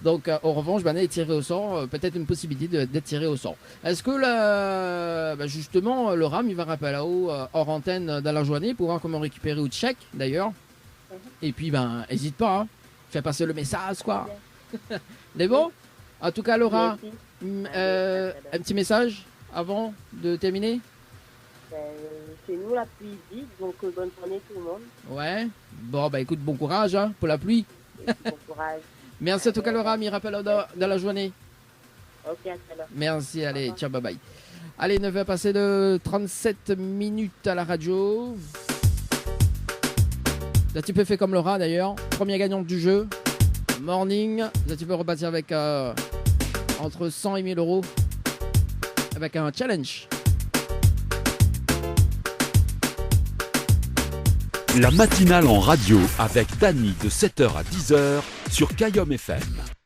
Donc, en revanche, Bannet est tiré au sort. Peut-être une possibilité d'être tiré au sort. Est-ce que, justement, le RAM, il va rappeler là-haut, hors antenne, dans la journée, pour voir comment récupérer ou check, d'ailleurs. Et puis, hésite pas. Hein. Fais passer le message, quoi. C'est bon? En tout cas, Laura, un petit message avant de terminer? C'est nous la pluie vite, donc bonne journée tout le monde. Ouais. Bon, écoute, bon courage hein, pour la pluie. Bon courage. Merci en tout cas, Laura. M'y rappelle dans la journée. Ok, à tout à l'heure. Merci, allez, ciao, bye bye. Allez, 9h passé de 37 minutes à la radio. Là, tu peux faire comme Laura d'ailleurs. Première gagnante du jeu. Morning. Là, tu peux repartir avec entre 100 et 1000 euros. Avec un challenge. La matinale en radio avec Dany de 7h à 10h sur Kayom FM.